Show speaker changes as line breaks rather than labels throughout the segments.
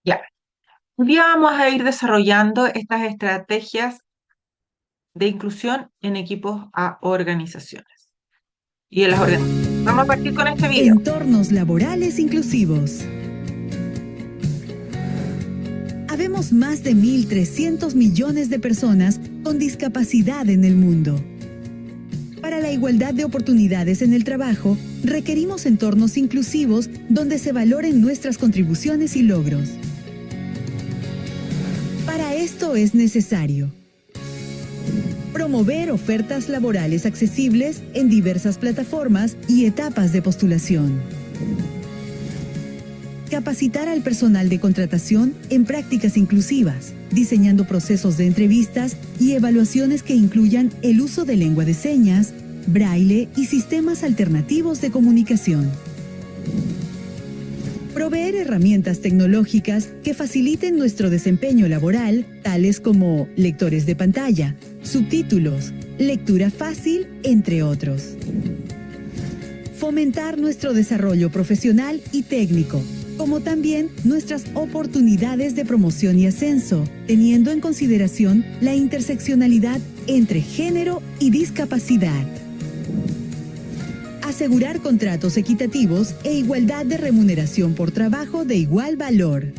Claro. Un día vamos a ir desarrollando estas estrategias de inclusión en equipos a organizaciones y en las organizaciones. Vamos a partir con este video.
Entornos laborales inclusivos. Habemos más de 1.300 millones de personas con discapacidad en el mundo. Para la igualdad de oportunidades en el trabajo, requerimos entornos inclusivos donde se valoren nuestras contribuciones y logros. Para esto es necesario promover ofertas laborales accesibles en diversas plataformas y etapas de postulación. Capacitar al personal de contratación en prácticas inclusivas, diseñando procesos de entrevistas y evaluaciones que incluyan el uso de lengua de señas, braille y sistemas alternativos de comunicación. Proveer herramientas tecnológicas que faciliten nuestro desempeño laboral, tales como lectores de pantalla, subtítulos, lectura fácil, entre otros. Fomentar nuestro desarrollo profesional y técnico, como también nuestras oportunidades de promoción y ascenso, teniendo en consideración la interseccionalidad entre género y discapacidad. Asegurar contratos equitativos e igualdad de remuneración por trabajo de igual valor.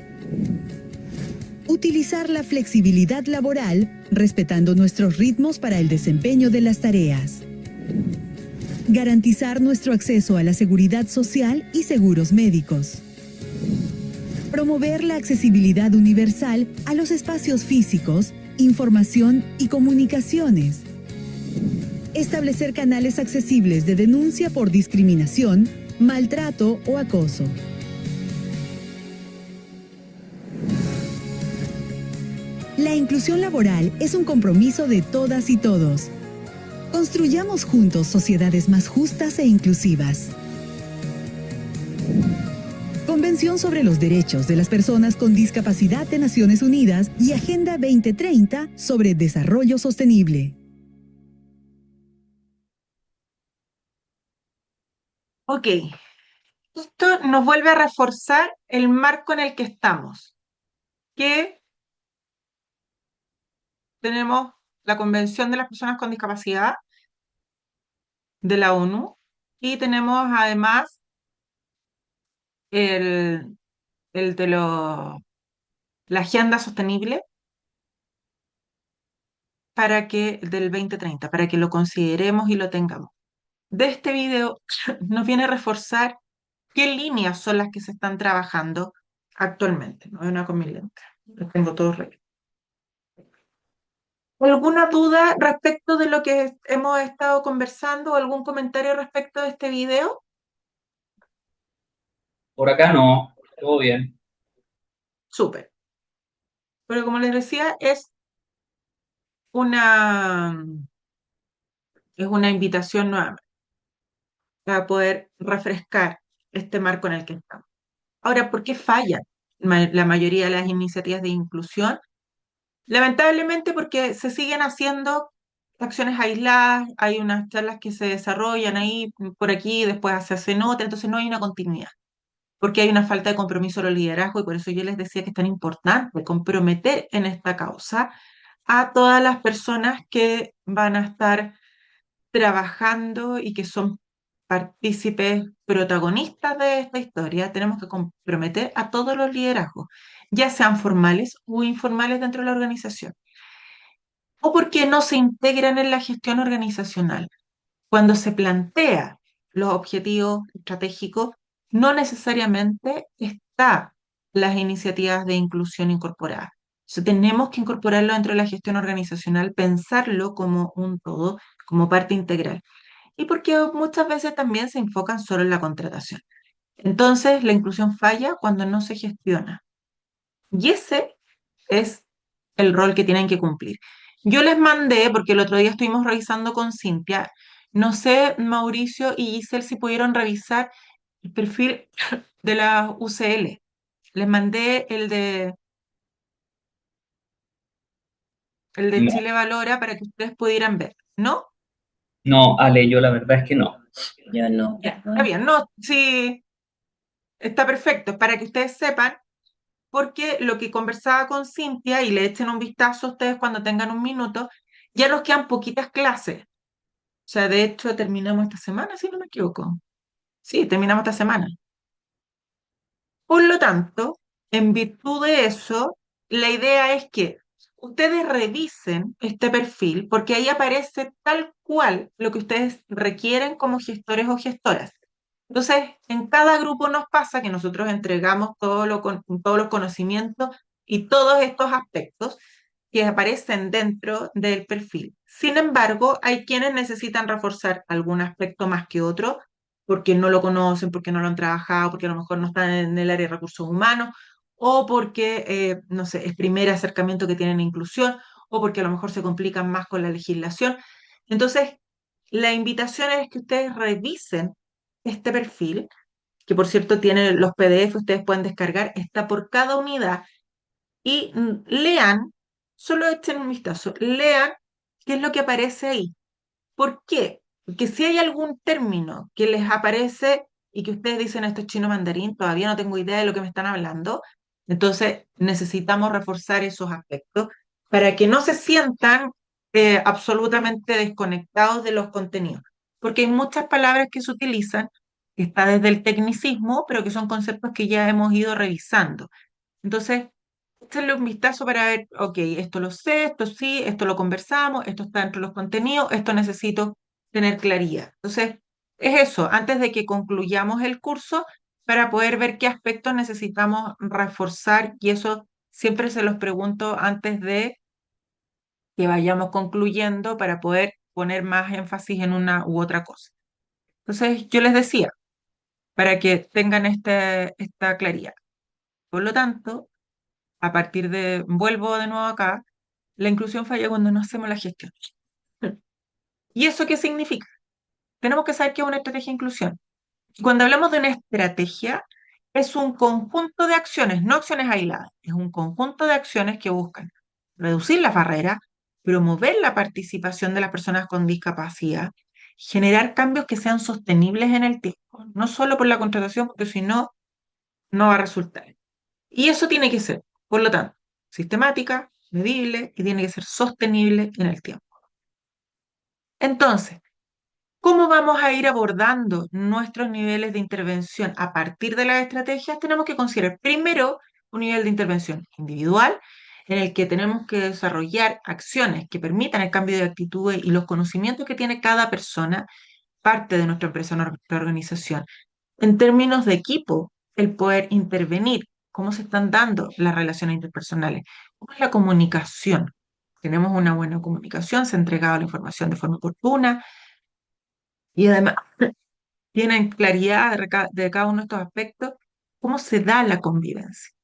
Utilizar la flexibilidad laboral, respetando nuestros ritmos para el desempeño de las tareas. Garantizar nuestro acceso a la seguridad social y seguros médicos. Promover la accesibilidad universal a los espacios físicos, información y comunicaciones. Establecer canales accesibles de denuncia por discriminación, maltrato o acoso. La inclusión laboral es un compromiso de todas y todos. Construyamos juntos sociedades más justas e inclusivas. Convención sobre los Derechos de las Personas con Discapacidad de Naciones Unidas y Agenda 2030 sobre Desarrollo Sostenible.
Ok, esto nos vuelve a reforzar el marco en el que estamos, que tenemos la Convención de las Personas con Discapacidad de la ONU y tenemos además el, el de la Agenda Sostenible para que, del 2030, para que lo consideremos y lo tengamos. De este video nos viene a reforzar qué líneas son las que se están trabajando actualmente. No hay una con mi lente, los tengo todos ready. ¿Alguna duda respecto de lo que hemos estado conversando o algún comentario respecto de este video?
Por acá no, todo bien.
Súper. Pero como les decía, una, es una invitación nuevamente para poder refrescar este marco en el que estamos. Ahora, ¿por qué fallan la mayoría de las iniciativas de inclusión? Lamentablemente porque se siguen haciendo acciones aisladas, hay unas charlas que se desarrollan ahí, por aquí, después se hacen otras, entonces no hay una continuidad, porque hay una falta de compromiso de los liderazgos y por eso yo les decía que es tan importante comprometer en esta causa a todas las personas que van a estar trabajando y que son partícipes protagonistas de esta historia. Tenemos que comprometer a todos los liderazgos, ya sean formales o informales dentro de la organización, o porque no se integran en la gestión organizacional. Cuando se plantea los objetivos estratégicos, no necesariamente está las iniciativas de inclusión incorporadas. Entonces, tenemos que incorporarlo dentro de la gestión organizacional, pensarlo como un todo, como parte integral. Y porque muchas veces también se enfocan solo en la contratación. Entonces, la inclusión falla cuando no se gestiona. Y ese es el rol que tienen que cumplir. Yo les mandé, porque el otro día estuvimos revisando con Cintia, no sé, Mauricio y Giselle, si pudieron revisar el perfil de la UCL. Les mandé el de
No,
Chile Valora para que ustedes pudieran ver, ¿no?
no, Ale, yo la verdad es que no.
Yo no,
Ya, está
perdón.
bien, no, sí, está perfecto, para que ustedes sepan porque lo que conversaba con Cintia, y le echen un vistazo a ustedes cuando tengan un minuto, ya nos quedan poquitas clases. O sea, de hecho, terminamos esta semana, si no me equivoco. Sí, terminamos esta semana. Por lo tanto, en virtud de eso, la idea es que ustedes revisen este perfil porque ahí aparece tal cual lo que ustedes requieren como gestores o gestoras. Entonces, en cada grupo nos pasa que nosotros entregamos todos los conocimientos y todos estos aspectos que aparecen dentro del perfil. Sin embargo, hay quienes necesitan reforzar algún aspecto más que otro porque no lo conocen, porque no lo han trabajado, porque a lo mejor no están en el área de recursos humanos, o porque, no sé, es primer acercamiento que tienen a inclusión, o porque a lo mejor se complican más con la legislación. Entonces, la invitación es que ustedes revisen este perfil, que por cierto tiene los PDF, ustedes pueden descargar, está por cada unidad, y lean, solo echen un vistazo, lean qué es lo que aparece ahí. ¿Por qué? Porque si hay algún término que les aparece y que ustedes dicen esto es chino mandarín, todavía no tengo idea de lo que me están hablando, entonces necesitamos reforzar esos aspectos para que no se sientan absolutamente desconectados de los contenidos. Porque hay muchas palabras que se utilizan, que está desde el tecnicismo, pero que son conceptos que ya hemos ido revisando. Entonces, échenle un vistazo para ver, ok, esto lo sé, esto sí, esto lo conversamos, esto está dentro de los contenidos, esto necesito tener claridad. Entonces, es eso, antes de que concluyamos el curso, para poder ver qué aspectos necesitamos reforzar, y eso siempre se los pregunto antes de que vayamos concluyendo para poder poner más énfasis en una u otra cosa. Entonces, yo les decía, para que tengan esta claridad. Por lo tanto, a partir de, vuelvo de nuevo acá, la inclusión falla cuando no hacemos la gestión. ¿Y eso qué significa? Tenemos que saber qué es una estrategia de inclusión. Y cuando hablamos de una estrategia, es un conjunto de acciones, no acciones aisladas, es un conjunto de acciones que buscan reducir las barreras, promover la participación de las personas con discapacidad, generar cambios que sean sostenibles en el tiempo, no solo por la contratación, porque si no, no va a resultar. Y eso tiene que ser, por lo tanto, sistemática, medible y tiene que ser sostenible en el tiempo. Entonces, ¿cómo vamos a ir abordando nuestros niveles de intervención a partir de las estrategias? Tenemos que considerar primero un nivel de intervención individual en el que tenemos que desarrollar acciones que permitan el cambio de actitudes y los conocimientos que tiene cada persona, parte de nuestra empresa, nuestra organización. En términos de equipo, el poder intervenir, cómo se están dando las relaciones interpersonales, cómo es la comunicación. Tenemos una buena comunicación, se ha entregado la información de forma oportuna y además tienen claridad de cada uno de estos aspectos, cómo se da la convivencia,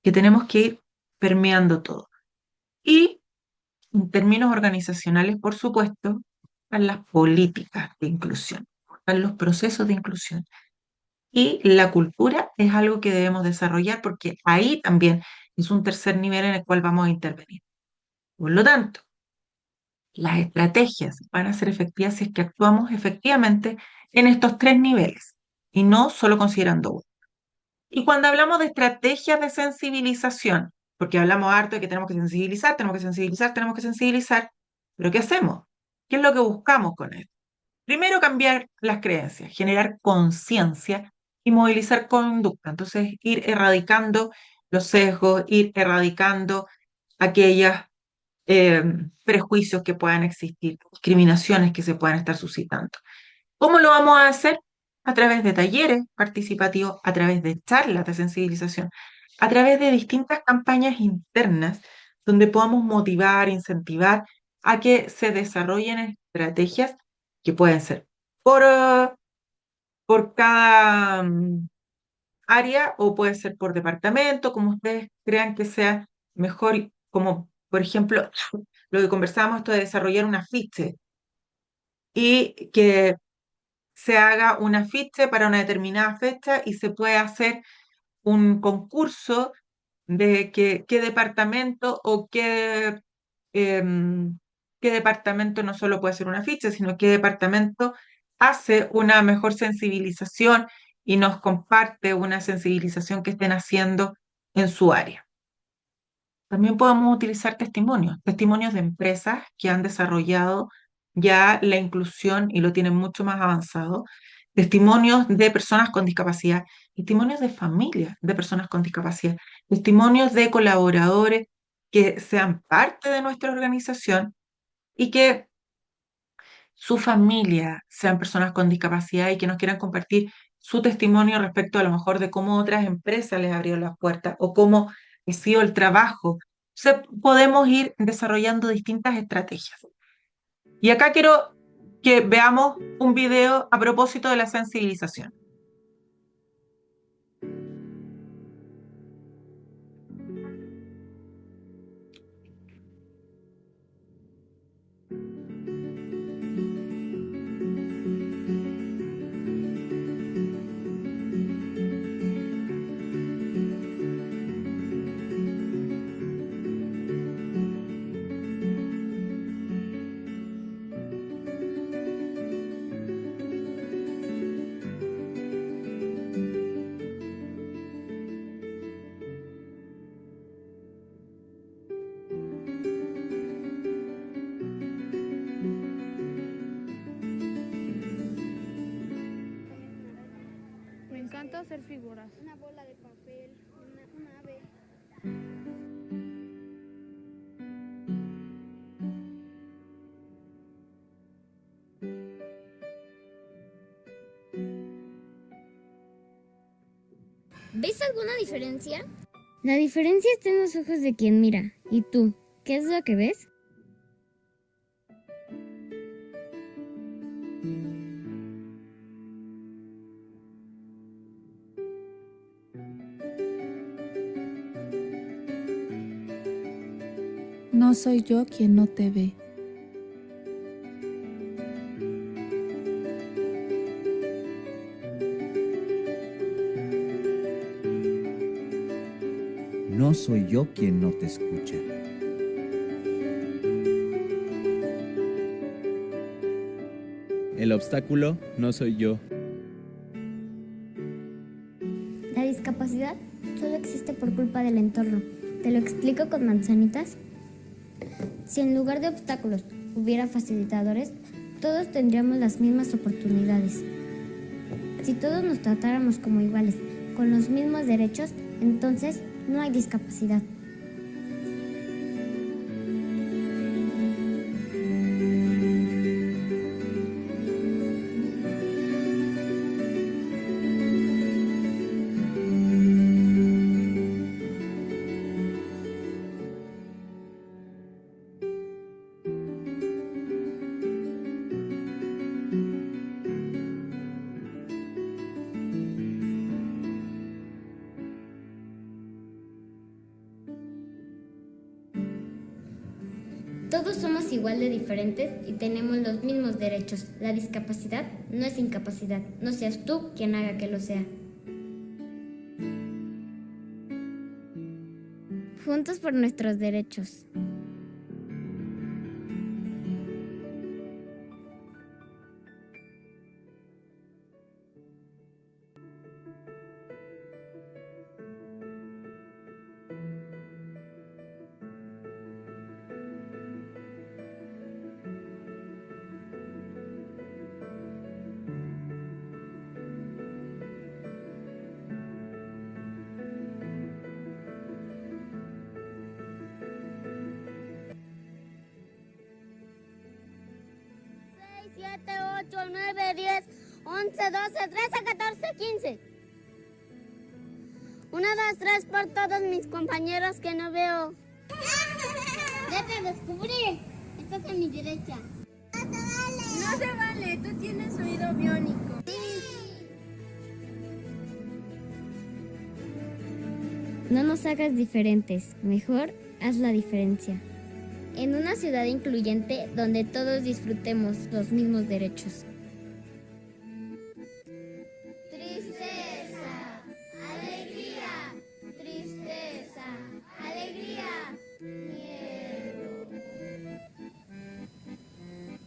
que tenemos que ir permeando todo. Y en términos organizacionales, por supuesto, están las políticas de inclusión, están los procesos de inclusión. Y la cultura es algo que debemos desarrollar porque ahí también es un tercer nivel en el cual vamos a intervenir. Por lo tanto, las estrategias van a ser efectivas si es que actuamos efectivamente en estos tres niveles y no solo considerando uno. Y cuando hablamos de estrategias de sensibilización, porque hablamos harto de que tenemos que sensibilizar, tenemos que sensibilizar, tenemos que sensibilizar, pero ¿qué hacemos? ¿Qué es lo que buscamos con esto? Primero, cambiar las creencias, generar conciencia y movilizar conducta. Entonces, ir erradicando los sesgos, ir erradicando aquellos prejuicios que puedan existir, discriminaciones que se puedan estar suscitando. ¿Cómo lo vamos a hacer? A través de talleres participativos, a través de charlas de sensibilización, a través de distintas campañas internas donde podamos motivar, incentivar a que se desarrollen estrategias que pueden ser por, por cada área o puede ser por departamento, como ustedes crean que sea mejor, como por ejemplo lo que conversábamos, esto de desarrollar un afiche y que se haga un afiche para una determinada fecha y se puede hacer un concurso de qué departamento o qué departamento no solo puede hacer un afiche, sino qué departamento hace una mejor sensibilización y nos comparte una sensibilización que estén haciendo en su área. También podemos utilizar testimonios de empresas que han desarrollado ya la inclusión y lo tienen mucho más avanzado, testimonios de personas con discapacidad, testimonios de familias de personas con discapacidad, testimonios de colaboradores que sean parte de nuestra organización y que su familia sean personas con discapacidad y que nos quieran compartir su testimonio respecto a lo mejor de cómo otras empresas les abrieron las puertas o cómo ha sido el trabajo. Podemos ir desarrollando distintas estrategias. Y acá quiero que veamos un video a propósito de la sensibilización.
Me encanta hacer figuras.
Una bola de papel, una ave.
¿Ves alguna diferencia? La diferencia está en los ojos de quien mira. ¿Y tú? ¿Qué es lo que ves?
No soy yo quien no te ve.
No soy yo quien no te escucha. El obstáculo no soy yo.
La discapacidad solo existe por culpa del entorno. ¿Te lo explico con manzanitas? Si en lugar de obstáculos hubiera facilitadores, todos tendríamos las mismas oportunidades. Si todos nos tratáramos como iguales, con los mismos derechos, entonces no hay discapacidad. Todos somos igual de diferentes y tenemos los mismos derechos. La discapacidad no es incapacidad. No seas tú quien haga que lo sea. Juntos por nuestros derechos.
Siete, 8, 9, 10, 11, 12, 13, 14, 15. 1, 2, 3 por todos mis compañeros que no veo. Ya te descubrí. Estás a mi derecha. No se vale, tú tienes oído biónico.
No nos hagas diferentes. Mejor haz la diferencia. En una ciudad incluyente donde todos disfrutemos los mismos derechos.
Tristeza, alegría, tristeza, alegría, miedo.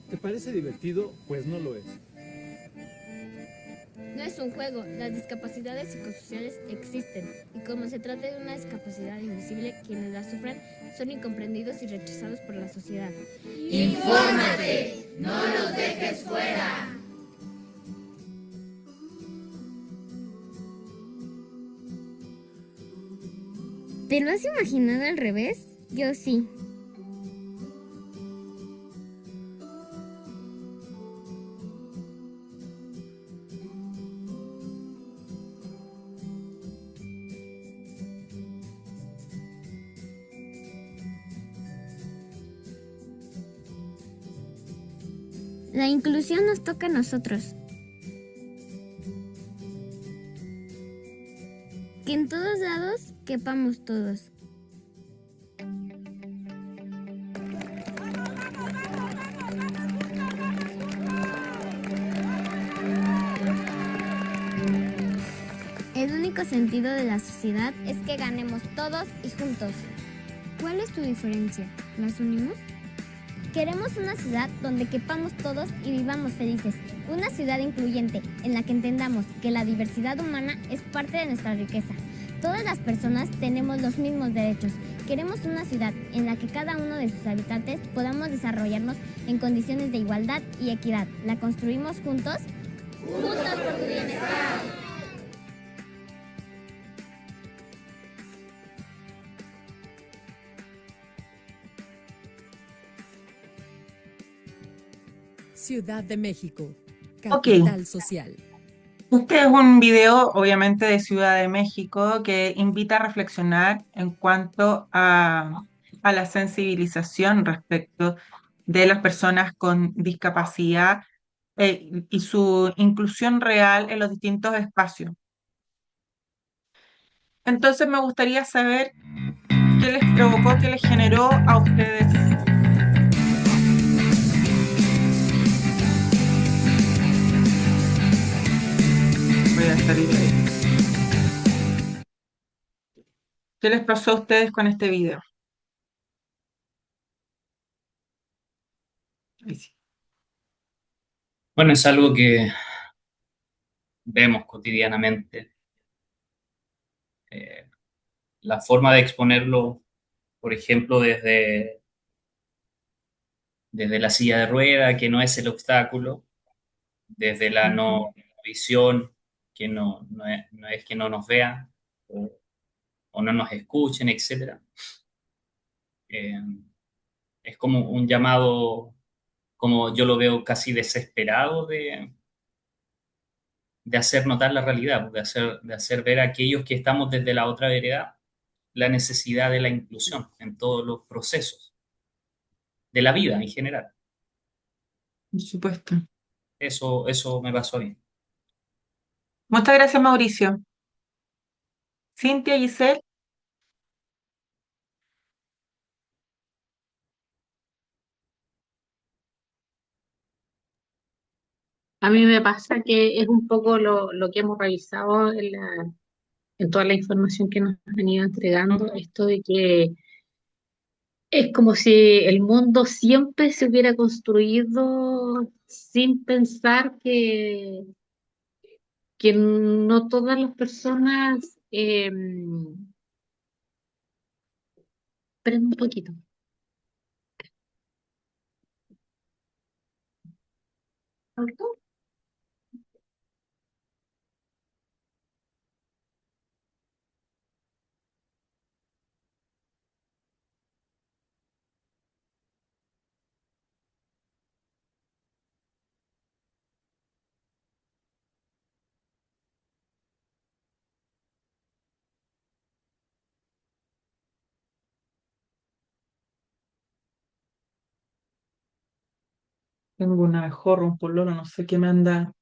¿Te parece divertido? Pues no lo es.
No es
un juego. Las discapacidades psicosociales existen y como se trata de una discapacidad invisible, quienes la sufren son incomprendidos y rechazados por la sociedad.
¡Infórmate! ¡No los dejes fuera!
¿Te lo has imaginado al revés? Yo sí. La inclusión nos toca a nosotros. Que en todos lados quepamos todos. El único sentido de la sociedad es que ganemos todos y juntos. ¿Cuál es tu diferencia? ¿Las unimos? Queremos una ciudad donde quepamos todos y vivamos felices. Una ciudad incluyente en la que entendamos que la diversidad humana es parte de nuestra riqueza. Todas las personas tenemos los mismos derechos. Queremos una ciudad en la que cada uno de sus habitantes podamos desarrollarnos en condiciones de igualdad y equidad. ¿La construimos juntos? ¡Juntos por tu bienestar!
Ciudad de México,
Ok,
capital social.
este es un video obviamente de Ciudad de México que invita a reflexionar en cuanto a la sensibilización respecto de las personas con discapacidad y su inclusión real en los distintos espacios. Entonces me gustaría saber qué les provocó, qué les generó a ustedes. Voy a salir de ahí. ¿Qué les pasó a ustedes con este video? Ahí sí.
Bueno, es algo que vemos cotidianamente. Eh, la forma de exponerlo, por ejemplo, desde la silla de rueda, que no es el obstáculo, desde la
Ujú.
no visión, que no es que no nos vean o no nos escuchen, etcétera. Eh, es como un llamado, como yo lo veo casi desesperado de hacer notar la realidad, de hacer ver a aquellos que estamos desde la otra vereda la necesidad de la inclusión en todos los procesos de la vida en general.
Por supuesto.
Eso me pasó a mí.
Muchas gracias, Mauricio. Cintia, Giselle,
A mí me pasa que es un poco lo que hemos revisado en toda la información que nos han ido entregando,
ujú,
esto de que es como si el mundo siempre se hubiera construido sin pensar que no todas las personas... esperen un poquito.
tengo un abejorro, un pololo, no sé qué me anda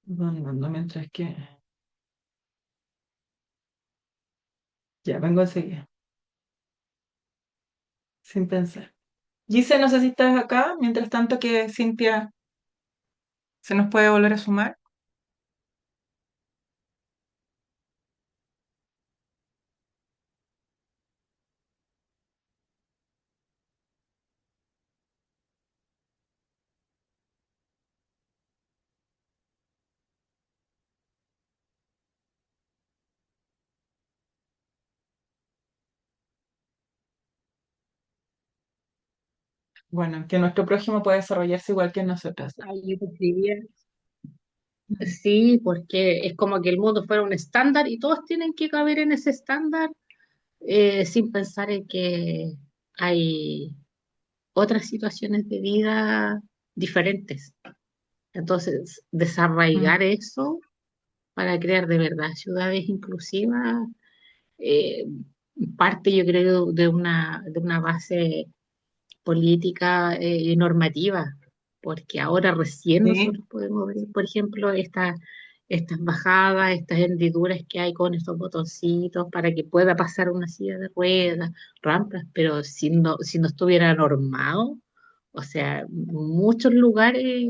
rondando mientras que... Ya, vengo enseguida, sin pensar. Giselle, no sé si estás acá, mientras tanto que Cintia se nos puede volver a sumar. Bueno, que nuestro prójimo puede desarrollarse igual que nosotros.
Ay, yo te escribía. Sí, porque es como que el mundo fuera un estándar y todos tienen que caber en ese estándar sin pensar en que hay otras situaciones de vida diferentes. Entonces,
Mm,
desarraigar eso para crear de verdad ciudades inclusivas eh, parte, yo creo, de una base política y normativa, porque ahora recién
sí,
nosotros podemos ver, por ejemplo, estas bajadas, estas hendiduras que hay con estos botoncitos para que pueda pasar una silla de ruedas, rampas, pero si no estuviera normado, o sea, en muchos lugares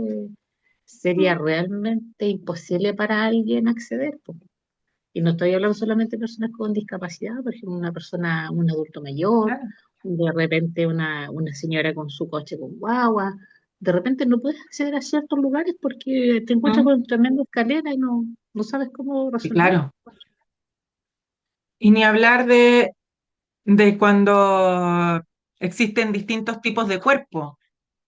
sería realmente imposible para alguien acceder, po. Y no estoy hablando solamente de personas con discapacidad, por ejemplo, una persona, un adulto mayor,
claro.
de repente una señora con su coche con guagua. De repente no puedes acceder a ciertos lugares porque te encuentras
Mm,
con tremenda escalera y no sabes cómo
sí,
resolver.
claro. Y ni hablar de cuando existen distintos tipos de cuerpo,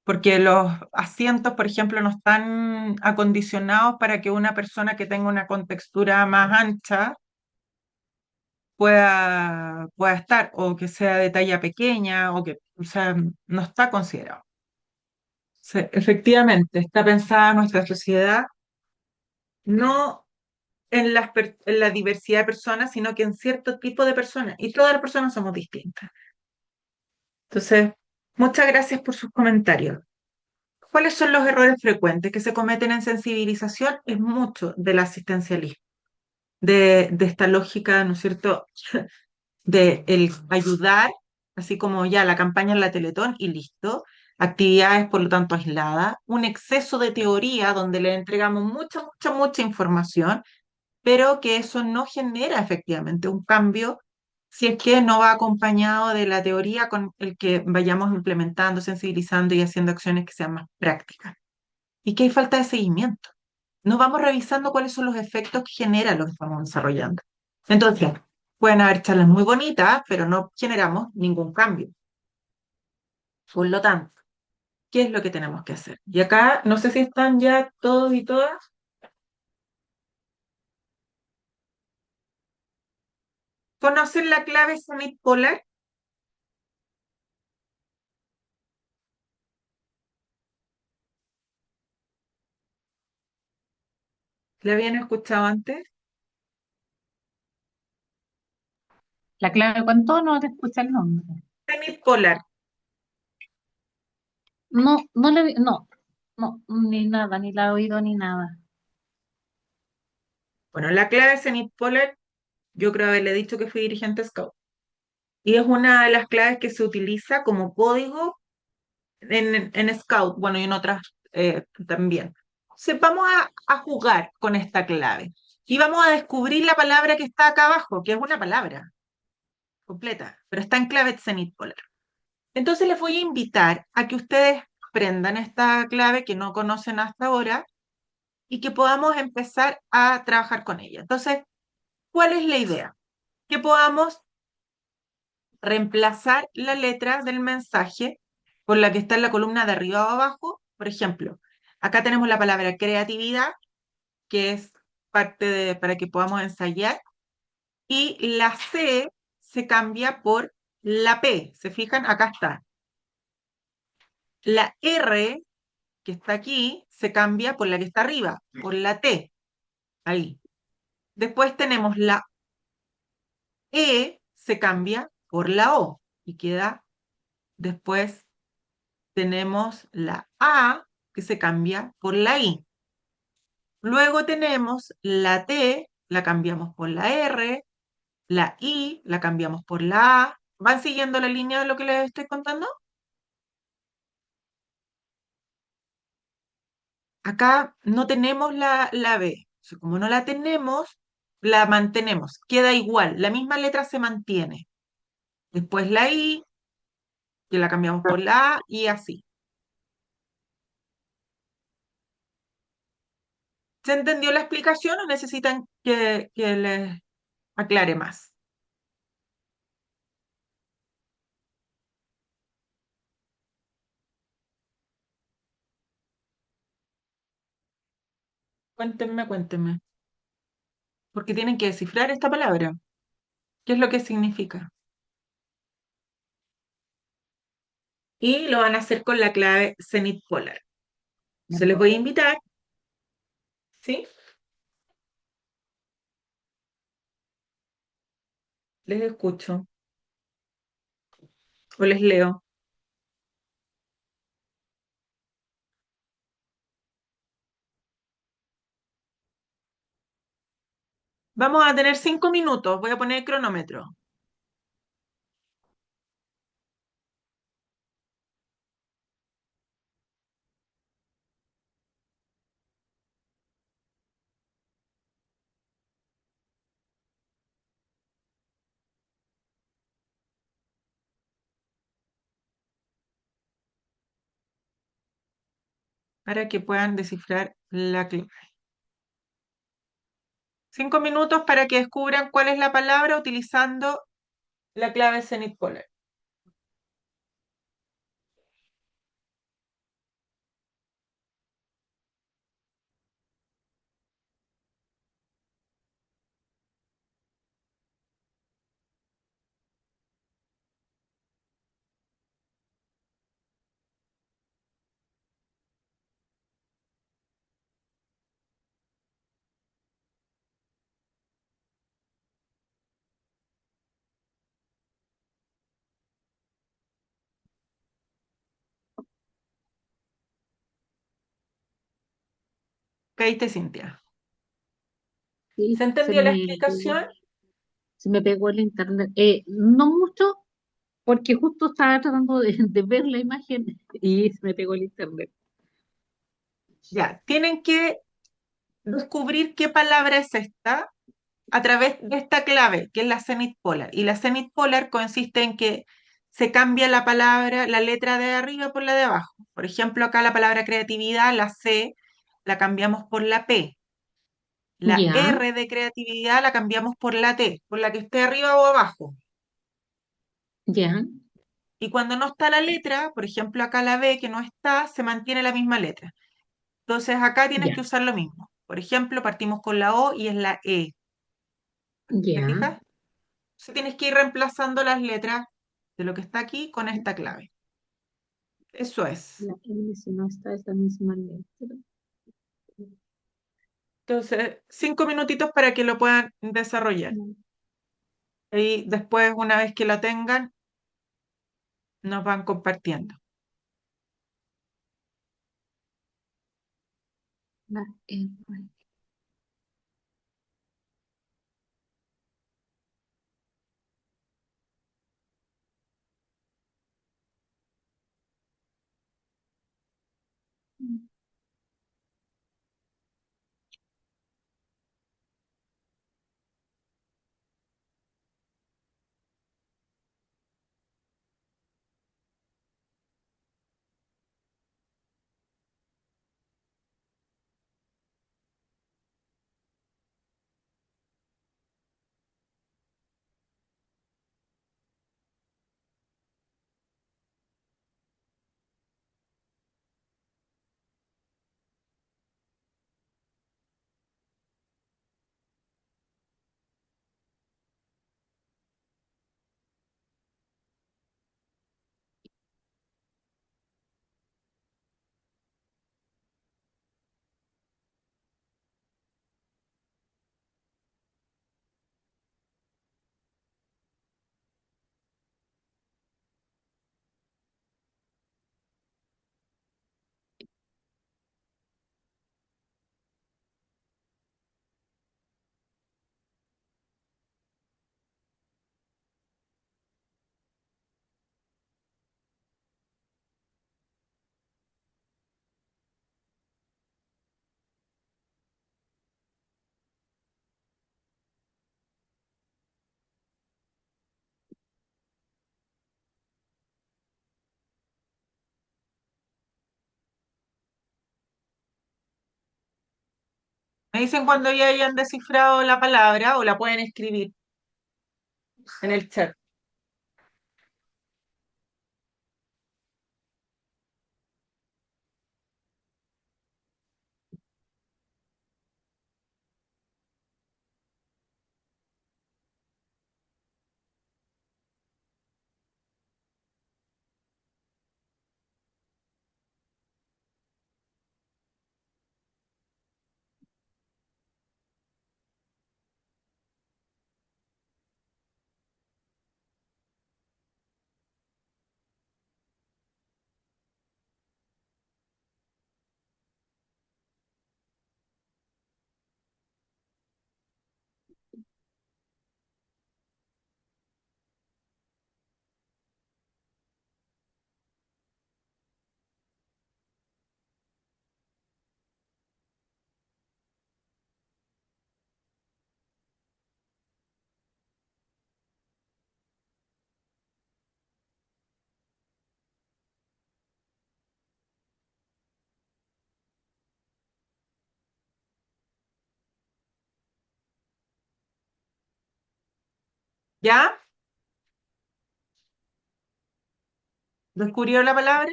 porque los asientos, por ejemplo, no están acondicionados para que una persona que tenga una contextura más ancha pueda estar, o que sea de talla pequeña, o sea, no está considerado. Sí, efectivamente, está pensada nuestra sociedad no en la diversidad de personas, sino que en cierto tipo de personas, y todas las personas somos distintas. Entonces, muchas gracias por sus comentarios. ¿Cuáles son los errores frecuentes que se cometen en sensibilización? Es mucho del asistencialismo, de esta lógica, ¿no es cierto?, de el ayudar, así como ya la campaña en la Teletón y listo, actividades por lo tanto aisladas, un exceso de teoría donde le entregamos mucha información, pero que eso no genera efectivamente un cambio si es que no va acompañado de la teoría con el que vayamos implementando, sensibilizando y haciendo acciones que sean más prácticas. Y que hay falta de seguimiento. No vamos revisando cuáles son los efectos que genera lo que estamos desarrollando. Entonces, pueden haber charlas muy bonitas, pero no generamos ningún cambio. Por lo tanto, ¿qué es lo que tenemos que hacer? Y acá, no sé si están ya todos y todas. ¿Conocen la clave semipolar? ¿La habían escuchado antes?
La clave cuánto no te escucha el nombre.
Semipolar.
No, ni nada, ni la he oído ni nada.
Bueno, la clave semipolar, yo creo haberle dicho que fui dirigente Scout. Y es una de las claves que se utiliza como código en Scout, bueno, y en otras también. Entonces, vamos a jugar con esta clave. Y vamos a descubrir la palabra que está acá abajo, que es una palabra completa, pero está en clave zenit-polar. Entonces les voy a invitar a que ustedes aprendan esta clave que no conocen hasta ahora y que podamos empezar a trabajar con ella. Entonces, ¿cuál es la idea? Que podamos reemplazar la letra del mensaje por la que está en la columna de arriba o abajo. Por ejemplo, acá tenemos la palabra creatividad, que es parte de, para que podamos ensayar, y la C se cambia por la P. ¿Se fijan? Acá está. La R, que está aquí, se cambia por la que está arriba, por la T. Ahí. Después tenemos la E, se cambia por la O y queda después tenemos la A que se cambia por la I. Luego tenemos la T, la cambiamos por la R, la I la cambiamos por la A. ¿Van siguiendo la línea de lo que les estoy contando? Acá no tenemos la B. O sea, como no la tenemos, la mantenemos. Queda igual, la misma letra se mantiene. Después la I, que la cambiamos por la A y así. ¿Se entendió la explicación o necesitan que les aclare más? Cuéntenme, cuéntenme. Porque tienen que descifrar esta palabra. ¿Qué es lo que significa? Y lo van a hacer con la clave Zenit Polar. Se les voy a invitar, ¿sí? Les escucho o les leo. Vamos a tener 5 minutos. Voy a poner el cronómetro para que puedan descifrar la clave. 5 minutos para que descubran cuál es la palabra utilizando la clave Zenit Polar. ¿Caíste, Cintia? ¿Se
Sí,
entendió la explicación?
se me pegó el internet. No mucho, porque justo estaba tratando de ver la imagen y se me pegó el internet.
Ya, tienen que descubrir qué palabra es esta a través de esta clave, que es la zenith polar. Y la zenith polar consiste en que se cambia la palabra, la letra de arriba por la de abajo. Por ejemplo, acá la palabra creatividad, la C, la cambiamos por la P. La
Ya,
R de creatividad la cambiamos por la T, por la que esté arriba o abajo.
ya,
Y cuando no está la letra, por ejemplo, acá la B que no está, se mantiene la misma letra. Entonces acá tienes
ya,
que usar lo mismo. Por ejemplo, partimos con la O y es la E. ¿Te
ya.
fijas? Entonces tienes que ir reemplazando las letras de lo que está aquí con esta clave. Eso es.
La L si no está esa misma letra.
Entonces, 5 minutitos para que lo puedan desarrollar. Y después, una vez que la tengan, nos van compartiendo.
La R.
Me dicen cuando ya hayan descifrado la palabra o la pueden escribir en el chat. ¿Ya? ¿Descubrió la palabra?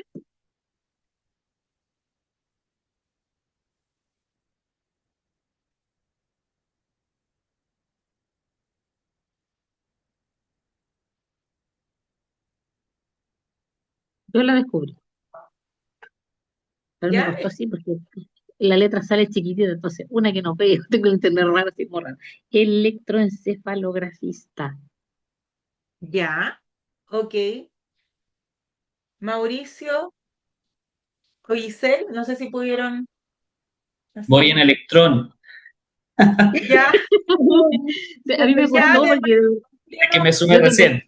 Yo la descubrí, pero me
¿Ya?
costó así porque la letra sale chiquitita, entonces una que no pego, tengo el internet raro, así como raro. Electroencefalografista.
¿Ya? Ok. Mauricio o Giselle, no sé si pudieron
Voy en
así.
electrón,
¿Ya?
A mí me
¿Ya?
costó porque
es que me sumé
yo tengo
recién.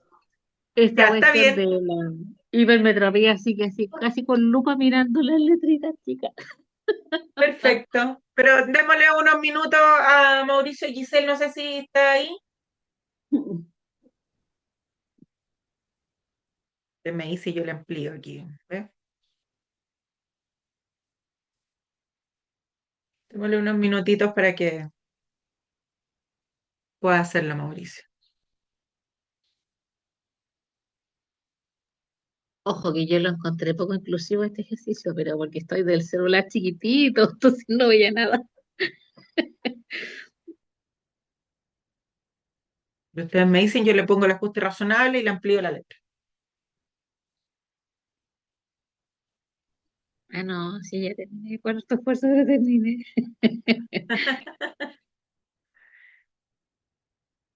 esta
Ya, está
cuestión
bien.
de la hipermetropía, así que así, casi con lupa mirando las letritas chicas.
Perfecto. Pero démosle unos minutos a Mauricio y Giselle, no sé si está ahí. Usted me dice y yo le amplío aquí. ¿Ve? Démosle unos minutitos para que pueda hacerlo, Mauricio.
Ojo que yo lo encontré poco inclusivo este ejercicio, pero porque estoy del celular chiquitito, entonces no veía nada.
Y ustedes me dicen, yo le pongo el ajuste razonable y le amplío la letra.
Ah, no, sí, ya terminé. Cuarto esfuerzo que terminé.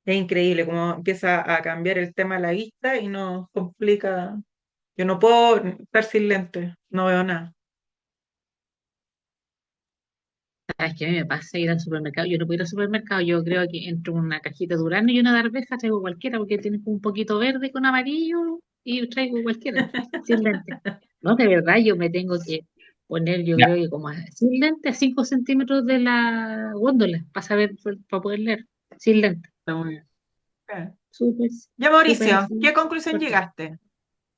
Es increíble cómo empieza a cambiar el tema a la vista y nos complica. Yo no puedo estar sin lentes, no veo nada.
¿Sabes qué a mí me pasa ir al supermercado? Yo no puedo ir al supermercado, yo creo que entre una cajita de durazno y una de arvejas traigo cualquiera, porque tiene un poquito verde con amarillo y traigo cualquiera, sin lente. No, de verdad, yo me tengo que poner, yo
Ya,
creo que como sin lente a 5 centímetros de la góndola para saber, para poder leer, sin lente.
Está muy bien. Bien.
Súper,
Ya,
súper
Mauricio,
así,
¿qué conclusión
fuerte.
llegaste?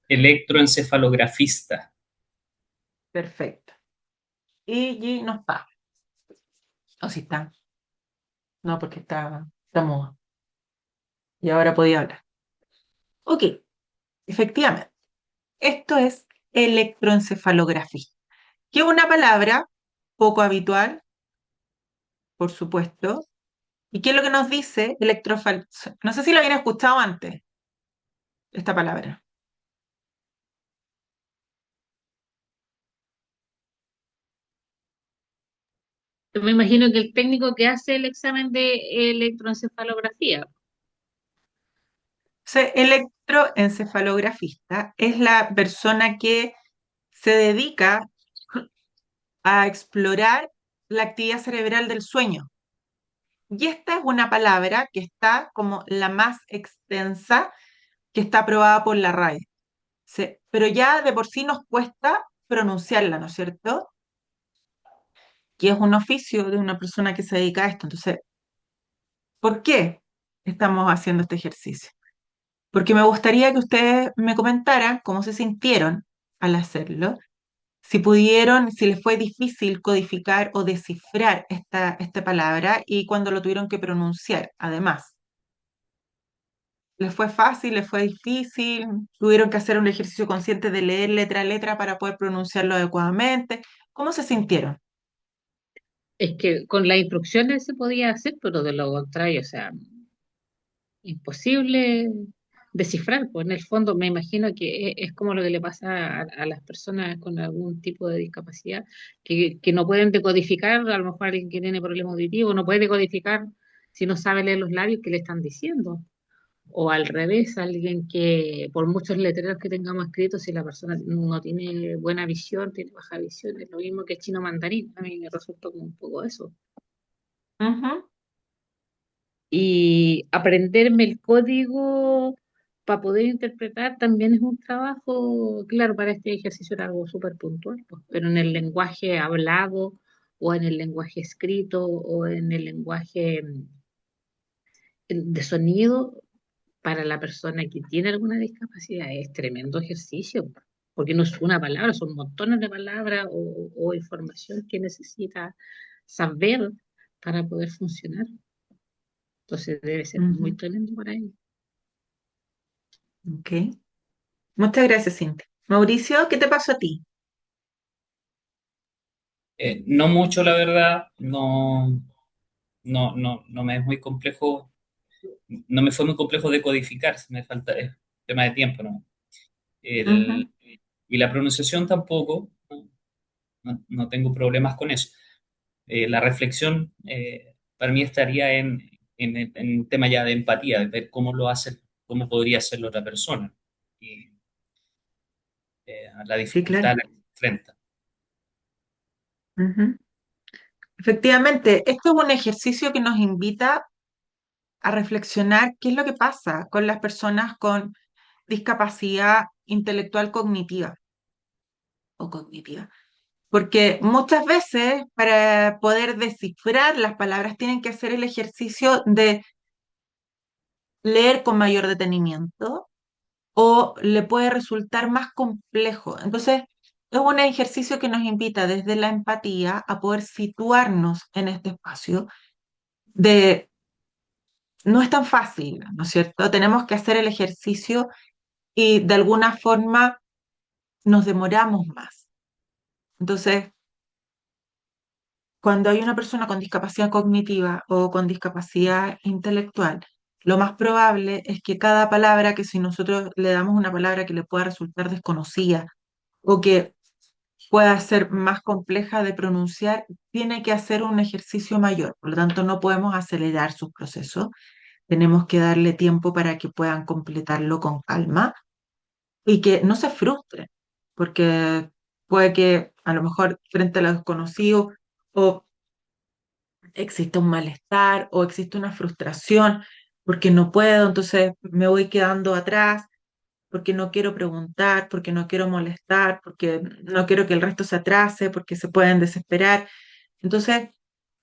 electroencefalografista.
Perfecto. Y G no está. O sí está. No, porque está mudo. Y ahora podía hablar. Ok, efectivamente. Esto es electroencefalografía, que es una palabra poco habitual, por supuesto. ¿Y qué es lo que nos dice electrofal? No sé si lo habían escuchado antes, esta palabra.
Me imagino que el técnico que hace el examen de electroencefalografía.
Electroencefalografista es la persona que se dedica a explorar la actividad cerebral del sueño. Y esta es una palabra que está como la más extensa que está aprobada por la RAE. Pero ya de por sí nos cuesta pronunciarla, ¿no es cierto? Que es un oficio de una persona que se dedica a esto. Entonces, ¿por qué estamos haciendo este ejercicio? Porque me gustaría que ustedes me comentaran cómo se sintieron al hacerlo, si pudieron, si les fue difícil codificar o descifrar esta palabra y cuando lo tuvieron que pronunciar, además. ¿Les fue fácil? ¿Les fue difícil? ¿Tuvieron que hacer un ejercicio consciente de leer letra a letra para poder pronunciarlo adecuadamente? ¿Cómo se sintieron?
Es que con las instrucciones se podía hacer, pero de lo contrario, o sea, imposible descifrar. Pues en el fondo me imagino que es como lo que le pasa a las personas con algún tipo de discapacidad, que no pueden decodificar, a lo mejor alguien que tiene problemas auditivos no puede decodificar si no sabe leer los labios que le están diciendo. O al revés, alguien que por muchos letreros que tengamos escritos, si la persona no tiene buena visión, tiene baja visión, es lo mismo que chino mandarín. A mí me resultó como un poco eso.
Ujú.
Y aprenderme el código para poder interpretar también es un trabajo, claro, para este ejercicio era algo súper puntual, pues, pero en el lenguaje hablado o en el lenguaje escrito o en el lenguaje de sonido, para la persona que tiene alguna discapacidad es tremendo ejercicio, porque no es una palabra, son montones de palabras o información que necesita saber para poder funcionar. Entonces debe ser muy
Ujú.
tremendo para ellos.
Ok. Muchas gracias, Cintia. Mauricio, ¿qué te pasó a ti?
No mucho, la verdad, no me es muy complejo, no me fue muy complejo decodificar, me falta tema de tiempo, ¿no?
Ujú.
El- y la pronunciación tampoco, no tengo problemas con eso. La reflexión para mí estaría en un tema ya de empatía, de ver cómo lo hace, cómo podría hacerlo otra persona y a la
Sí,
dificultad
claro.
a la que se enfrenta.
Ujú. Efectivamente, esto es un ejercicio que nos invita a reflexionar qué es lo que pasa con las personas con discapacidad intelectual cognitiva o cognitiva. Porque muchas veces para poder descifrar las palabras tienen que hacer el ejercicio de leer con mayor detenimiento o le puede resultar más complejo. Entonces, es un ejercicio que nos invita desde la empatía a poder situarnos en este espacio de no es tan fácil, ¿no es cierto? Tenemos que hacer el ejercicio y de alguna forma nos demoramos más. Entonces, cuando hay una persona con discapacidad cognitiva o con discapacidad intelectual, lo más probable es que cada palabra, que si nosotros le damos una palabra que le pueda resultar desconocida o que pueda ser más compleja de pronunciar, tiene que hacer un ejercicio mayor. Por lo tanto, no podemos acelerar sus procesos. Tenemos que darle tiempo para que puedan completarlo con calma y que no se frustren, porque puede que a lo mejor frente a lo desconocido o existe un malestar o existe una frustración porque no puedo, entonces me voy quedando atrás, porque no quiero preguntar, porque no quiero molestar, porque no quiero que el resto se atrase, porque se pueden desesperar. Entonces,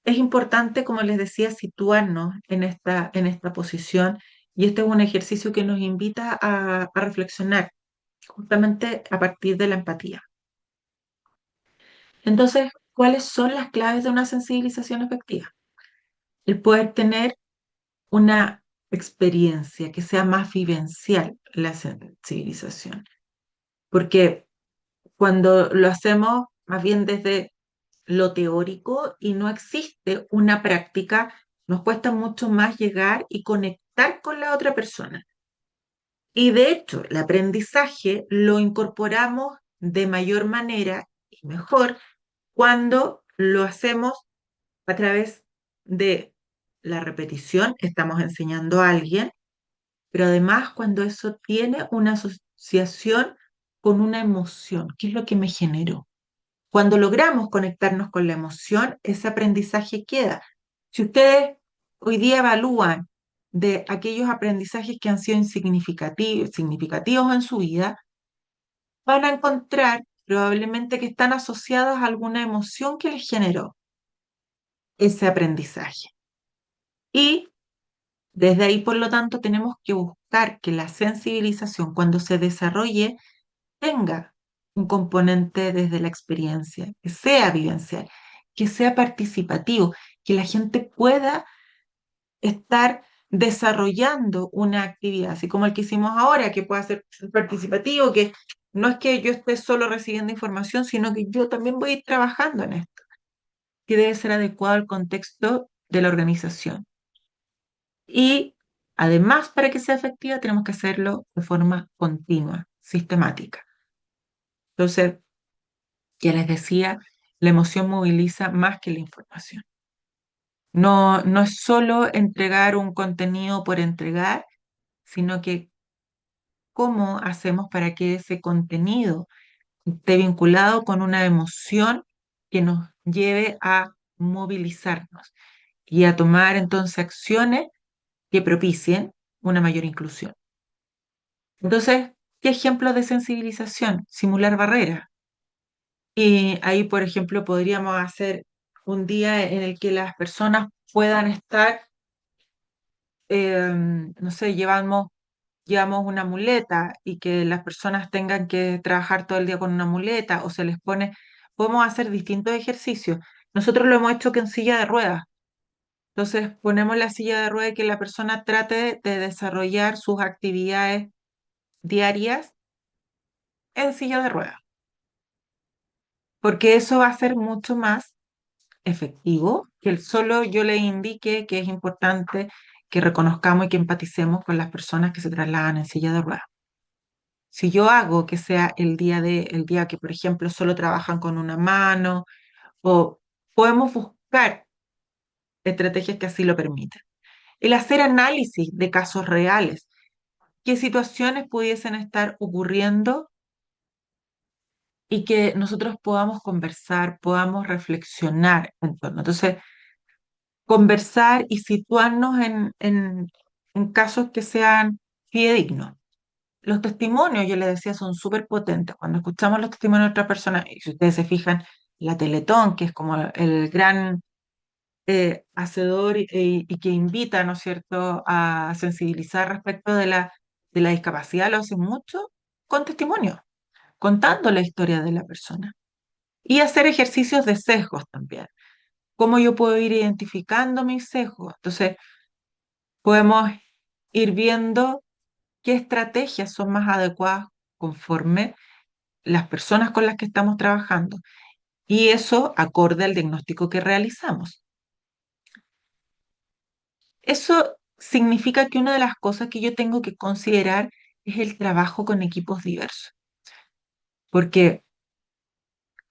es importante, como les decía, situarnos en esta posición y este es un ejercicio que nos invita a reflexionar justamente a partir de la empatía. Entonces, ¿cuáles son las claves de una sensibilización efectiva? El poder tener una experiencia que sea más vivencial la sensibilización, porque cuando lo hacemos más bien desde lo teórico y no existe una práctica, nos cuesta mucho más llegar y conectar con la otra persona. Y de hecho, el aprendizaje lo incorporamos de mayor manera y mejor cuando lo hacemos a través de la repetición, estamos enseñando a alguien, pero además cuando eso tiene una asociación con una emoción, ¿qué es lo que me generó? Cuando logramos conectarnos con la emoción, ese aprendizaje queda. Si ustedes hoy día evalúan de aquellos aprendizajes que han sido significativos en su vida, van a encontrar probablemente que están asociados a alguna emoción que les generó ese aprendizaje. Y desde ahí, por lo tanto, tenemos que buscar que la sensibilización, cuando se desarrolle, tenga un componente desde la experiencia, que sea vivencial, que sea participativo, que la gente pueda estar desarrollando una actividad, así como el que hicimos ahora, que pueda ser participativo, que no es que yo esté solo recibiendo información, sino que yo también voy a ir trabajando en esto, que debe ser adecuado al contexto de la organización. Y además, para que sea efectiva, tenemos que hacerlo de forma continua, sistemática. Entonces, ya les decía, la emoción moviliza más que la información. No, no es solo entregar un contenido por entregar, sino que cómo hacemos para que ese contenido esté vinculado con una emoción que nos lleve a movilizarnos y a tomar entonces acciones que propicien una mayor inclusión. Entonces, ¿qué ejemplos de sensibilización? Simular barreras. Y ahí, por ejemplo, podríamos hacer un día en el que las personas puedan estar, no sé, llevamos una muleta y que las personas tengan que trabajar todo el día con una muleta o se les pone, podemos hacer distintos ejercicios. Nosotros lo hemos hecho que en silla de ruedas. Entonces, ponemos la silla de ruedas y que la persona trate de desarrollar sus actividades diarias en silla de ruedas, porque eso va a ser mucho más efectivo que el solo yo le indique que es importante que reconozcamos y que empaticemos con las personas que se trasladan en silla de ruedas. Si yo hago que sea el día que, por ejemplo, solo trabajan con una mano, o podemos buscar estrategias que así lo permitan. El hacer análisis de casos reales, qué situaciones pudiesen estar ocurriendo y que nosotros podamos conversar, podamos reflexionar en torno. Entonces, conversar y situarnos en casos que sean fidedignos. Los testimonios, yo les decía, son súper potentes. Cuando escuchamos los testimonios de otras personas, y si ustedes se fijan, la Teletón, que es como el gran hacedor y que invita, ¿no es cierto?, a sensibilizar respecto de la discapacidad, lo hace mucho con testimonios, contando la historia de la persona. Y hacer ejercicios de sesgos también. Cómo yo puedo ir identificando mis sesgos. Entonces, podemos ir viendo qué estrategias son más adecuadas conforme las personas con las que estamos trabajando. Y eso acorde al diagnóstico que realizamos. Eso significa que una de las cosas que yo tengo que considerar es el trabajo con equipos diversos, porque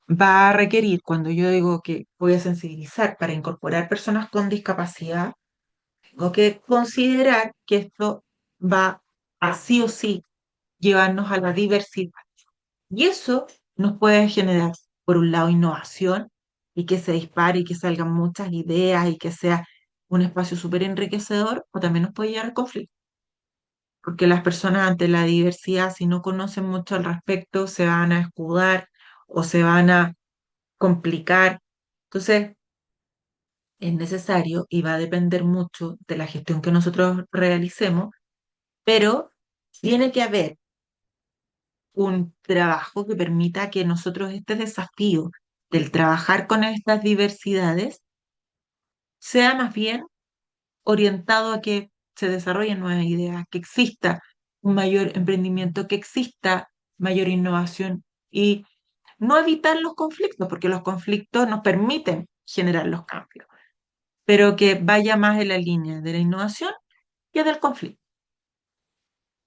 va a requerir, cuando yo digo que voy a sensibilizar para incorporar personas con discapacidad, tengo que considerar que esto va a sí o sí llevarnos a la diversidad. Y eso nos puede generar, por un lado, innovación y que se dispare y que salgan muchas ideas y que sea un espacio súper enriquecedor, o también nos puede llevar al conflicto, porque las personas ante la diversidad, si no conocen mucho al respecto, se van a escudar o se van a complicar. Entonces, es necesario y va a depender mucho de la gestión que nosotros realicemos, pero tiene que haber un trabajo que permita que nosotros este desafío del trabajar con estas diversidades sea más bien orientado a que se desarrollen nuevas ideas, que exista un mayor emprendimiento, que exista mayor innovación y no evitar los conflictos, porque los conflictos nos permiten generar los cambios, pero que vaya más en la línea de la innovación que del conflicto.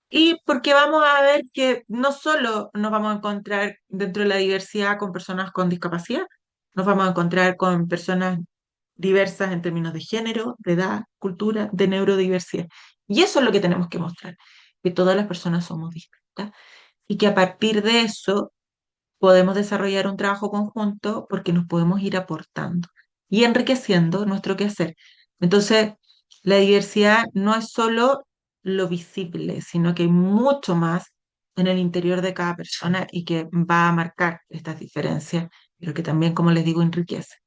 Y porque vamos a ver que no solo nos vamos a encontrar dentro de la diversidad con personas con discapacidad, nos vamos a encontrar con personas diversas en términos de género, de edad, cultura, de neurodiversidad. Y eso es lo que tenemos que mostrar, que todas las personas somos distintas y que a partir de eso podemos desarrollar un trabajo conjunto porque nos podemos ir aportando y enriqueciendo nuestro quehacer. Entonces, la diversidad no es solo lo visible, sino que hay mucho más en el interior de cada persona y que va a marcar estas diferencias, pero que también, como les digo, enriquece.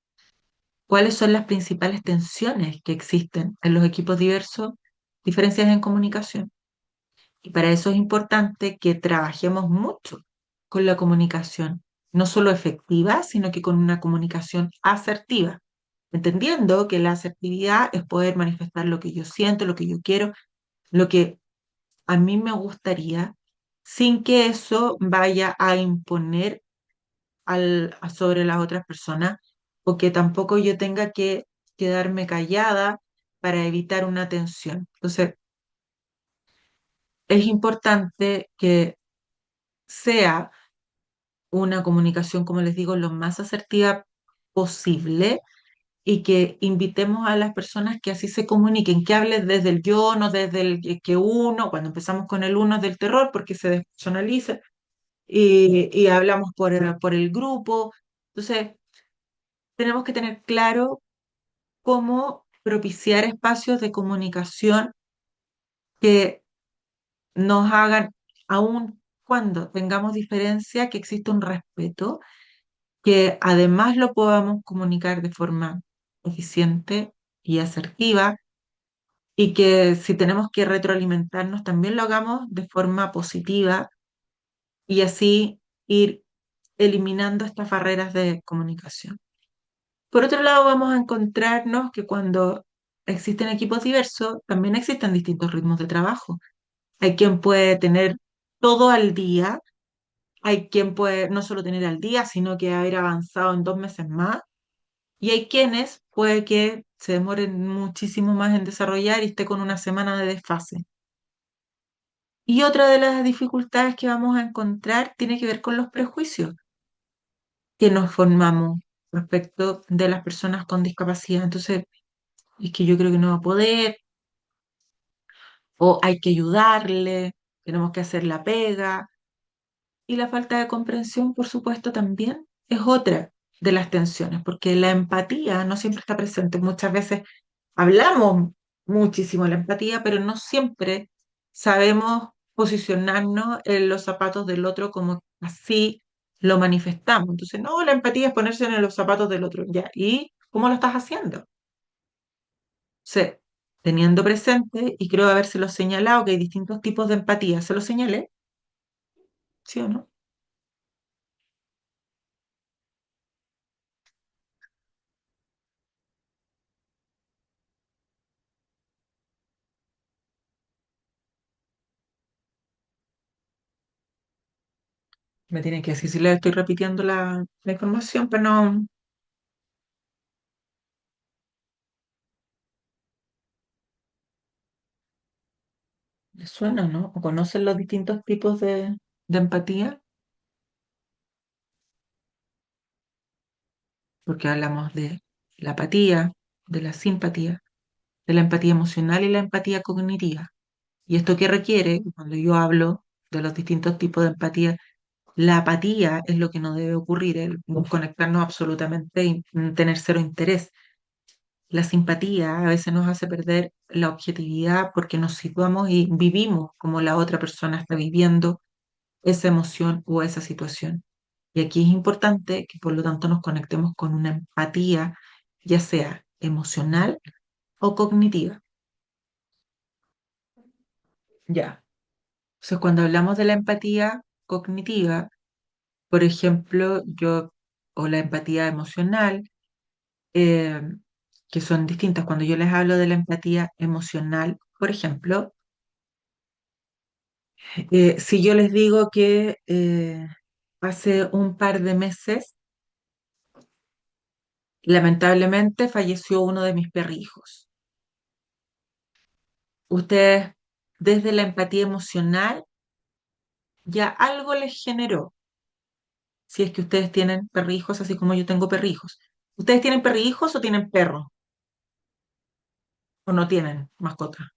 ¿Cuáles son las principales tensiones que existen en los equipos diversos? Diferencias en comunicación. Y para eso es importante que trabajemos mucho con la comunicación, no solo efectiva, sino que con una comunicación asertiva, entendiendo que la asertividad es poder manifestar lo que yo siento, lo que yo quiero, lo que a mí me gustaría, sin que eso vaya a imponer sobre las otras personas, o que tampoco yo tenga que quedarme callada para evitar una tensión. Entonces, es importante que sea una comunicación, como les digo, lo más asertiva posible y que invitemos a las personas que así se comuniquen, que hablen desde el yo, no desde el que uno, cuando empezamos con el uno es del terror porque se despersonaliza y hablamos por el grupo. Entonces, tenemos que tener claro cómo propiciar espacios de comunicación que nos hagan, aun cuando tengamos diferencia, que exista un respeto, que además lo podamos comunicar de forma eficiente y asertiva, y que si tenemos que retroalimentarnos, también lo hagamos de forma positiva y así ir eliminando estas barreras de comunicación. Por otro lado, vamos a encontrarnos que cuando existen equipos diversos, también existen distintos ritmos de trabajo. Hay quien puede tener todo al día. Hay quien puede no solo tener al día, sino que haber avanzado en 2 meses más. Y hay quienes puede que se demoren muchísimo más en desarrollar y esté con una semana de desfase. Y otra de las dificultades que vamos a encontrar tiene que ver con los prejuicios que nos formamos respecto de las personas con discapacidad. Entonces, es que yo creo que no va a poder, o hay que ayudarle, tenemos que hacer la pega. Y la falta de comprensión, por supuesto, también es otra de las tensiones, porque la empatía no siempre está presente. Muchas veces hablamos muchísimo de la empatía, pero no siempre sabemos posicionarnos en los zapatos del otro como así lo manifestamos. Entonces, no, la empatía es ponerse en los zapatos del otro, ya. ¿Y cómo lo estás haciendo? Sí, teniendo presente, y creo habérselo señalado, que hay distintos tipos de empatía. ¿Se lo señalé? ¿Sí o no? Me tienen que decir si le estoy repitiendo la información, pero no le suena, ¿no? ¿O conocen los distintos tipos de empatía? Porque hablamos de la apatía, de la simpatía, de la empatía emocional y la empatía cognitiva. ¿Y esto qué requiere? Cuando yo hablo de los distintos tipos de empatía, la apatía es lo que no debe ocurrir, el conectarnos absolutamente y tener cero interés. La simpatía a veces nos hace perder la objetividad porque nos situamos y vivimos como la otra persona está viviendo esa emoción o esa situación. Y aquí es importante que por lo tanto nos conectemos con una empatía, ya sea emocional o cognitiva. Ya. Entonces, cuando hablamos de la empatía cognitiva, por ejemplo, o la empatía emocional, eh, que son distintas. Cuando yo les hablo de la empatía emocional, por ejemplo, si yo les digo que hace un par de meses, lamentablemente falleció uno de mis perrijos. Ustedes, desde la empatía emocional, ya algo les generó, si es que ustedes tienen perrijos, así como yo tengo perrijos. ¿Ustedes tienen perrijos o tienen perros? ¿O no tienen mascota?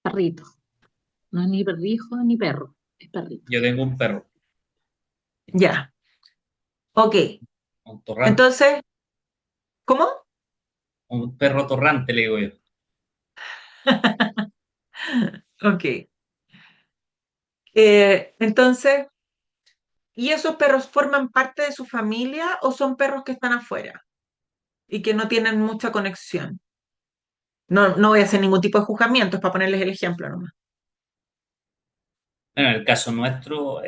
Perrito. No es ni perrijo ni perro, es perrito.
Yo tengo un perro,
Ya, ok.
un torrante,
Entonces, ¿cómo?
un perro torrante, le digo yo.
Ok. Entonces, ¿y esos perros forman parte de su familia o son perros que están afuera y que no tienen mucha conexión? No, no voy a hacer ningún tipo de juzgamiento, es para ponerles el ejemplo nomás.
Bueno, en el caso nuestro,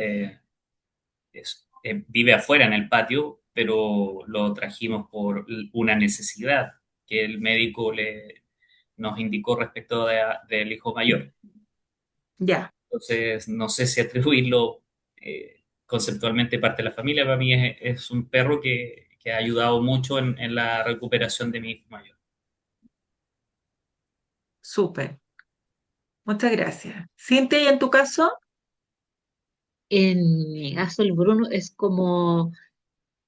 vive afuera en el patio, pero lo trajimos por una necesidad que el médico nos indicó respecto del hijo mayor.
Ya,
Entonces, no sé si atribuirlo conceptualmente parte de la familia. Para mí es un perro que ha ayudado mucho en la recuperación de mi hijo mayor.
súper. Muchas gracias. Cintia, ¿y en tu caso?
En mi caso, el Bruno es como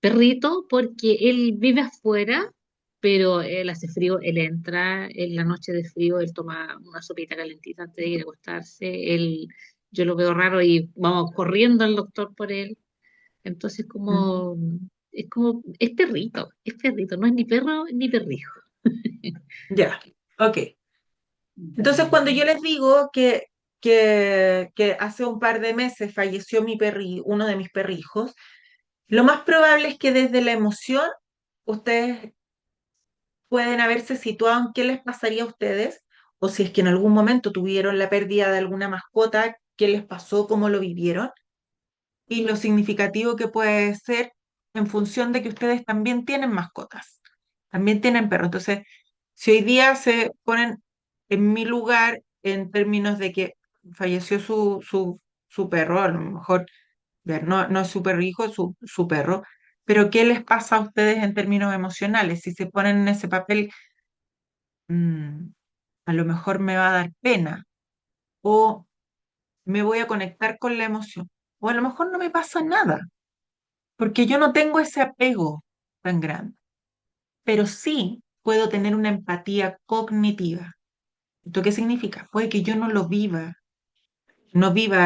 perrito porque él vive afuera, pero él hace frío, él entra en la noche de frío, él toma una sopita calentita antes de ir a acostarse, yo lo veo raro y vamos corriendo al doctor por él. Entonces
Mm,
es perrito, no es ni perro ni perrijo.
ya, ok. Entonces, cuando yo les digo que hace un par de meses falleció uno de mis perrijos, lo más probable es que desde la emoción ustedes pueden haberse situado en qué les pasaría a ustedes, o si es que en algún momento tuvieron la pérdida de alguna mascota, qué les pasó, cómo lo vivieron, y lo significativo que puede ser en función de que ustedes también tienen mascotas, también tienen perros. Entonces, si hoy día se ponen en mi lugar en términos de que falleció su su perro, a lo mejor no es su perrijo, es su perro, pero ¿qué les pasa a ustedes en términos emocionales? Si se ponen en ese papel, mm, a lo mejor me va a dar pena o me voy a conectar con la emoción, o a lo mejor no me pasa nada, porque yo no tengo ese apego tan grande, pero sí puedo tener una empatía cognitiva. ¿Esto qué significa? Puede que yo no viva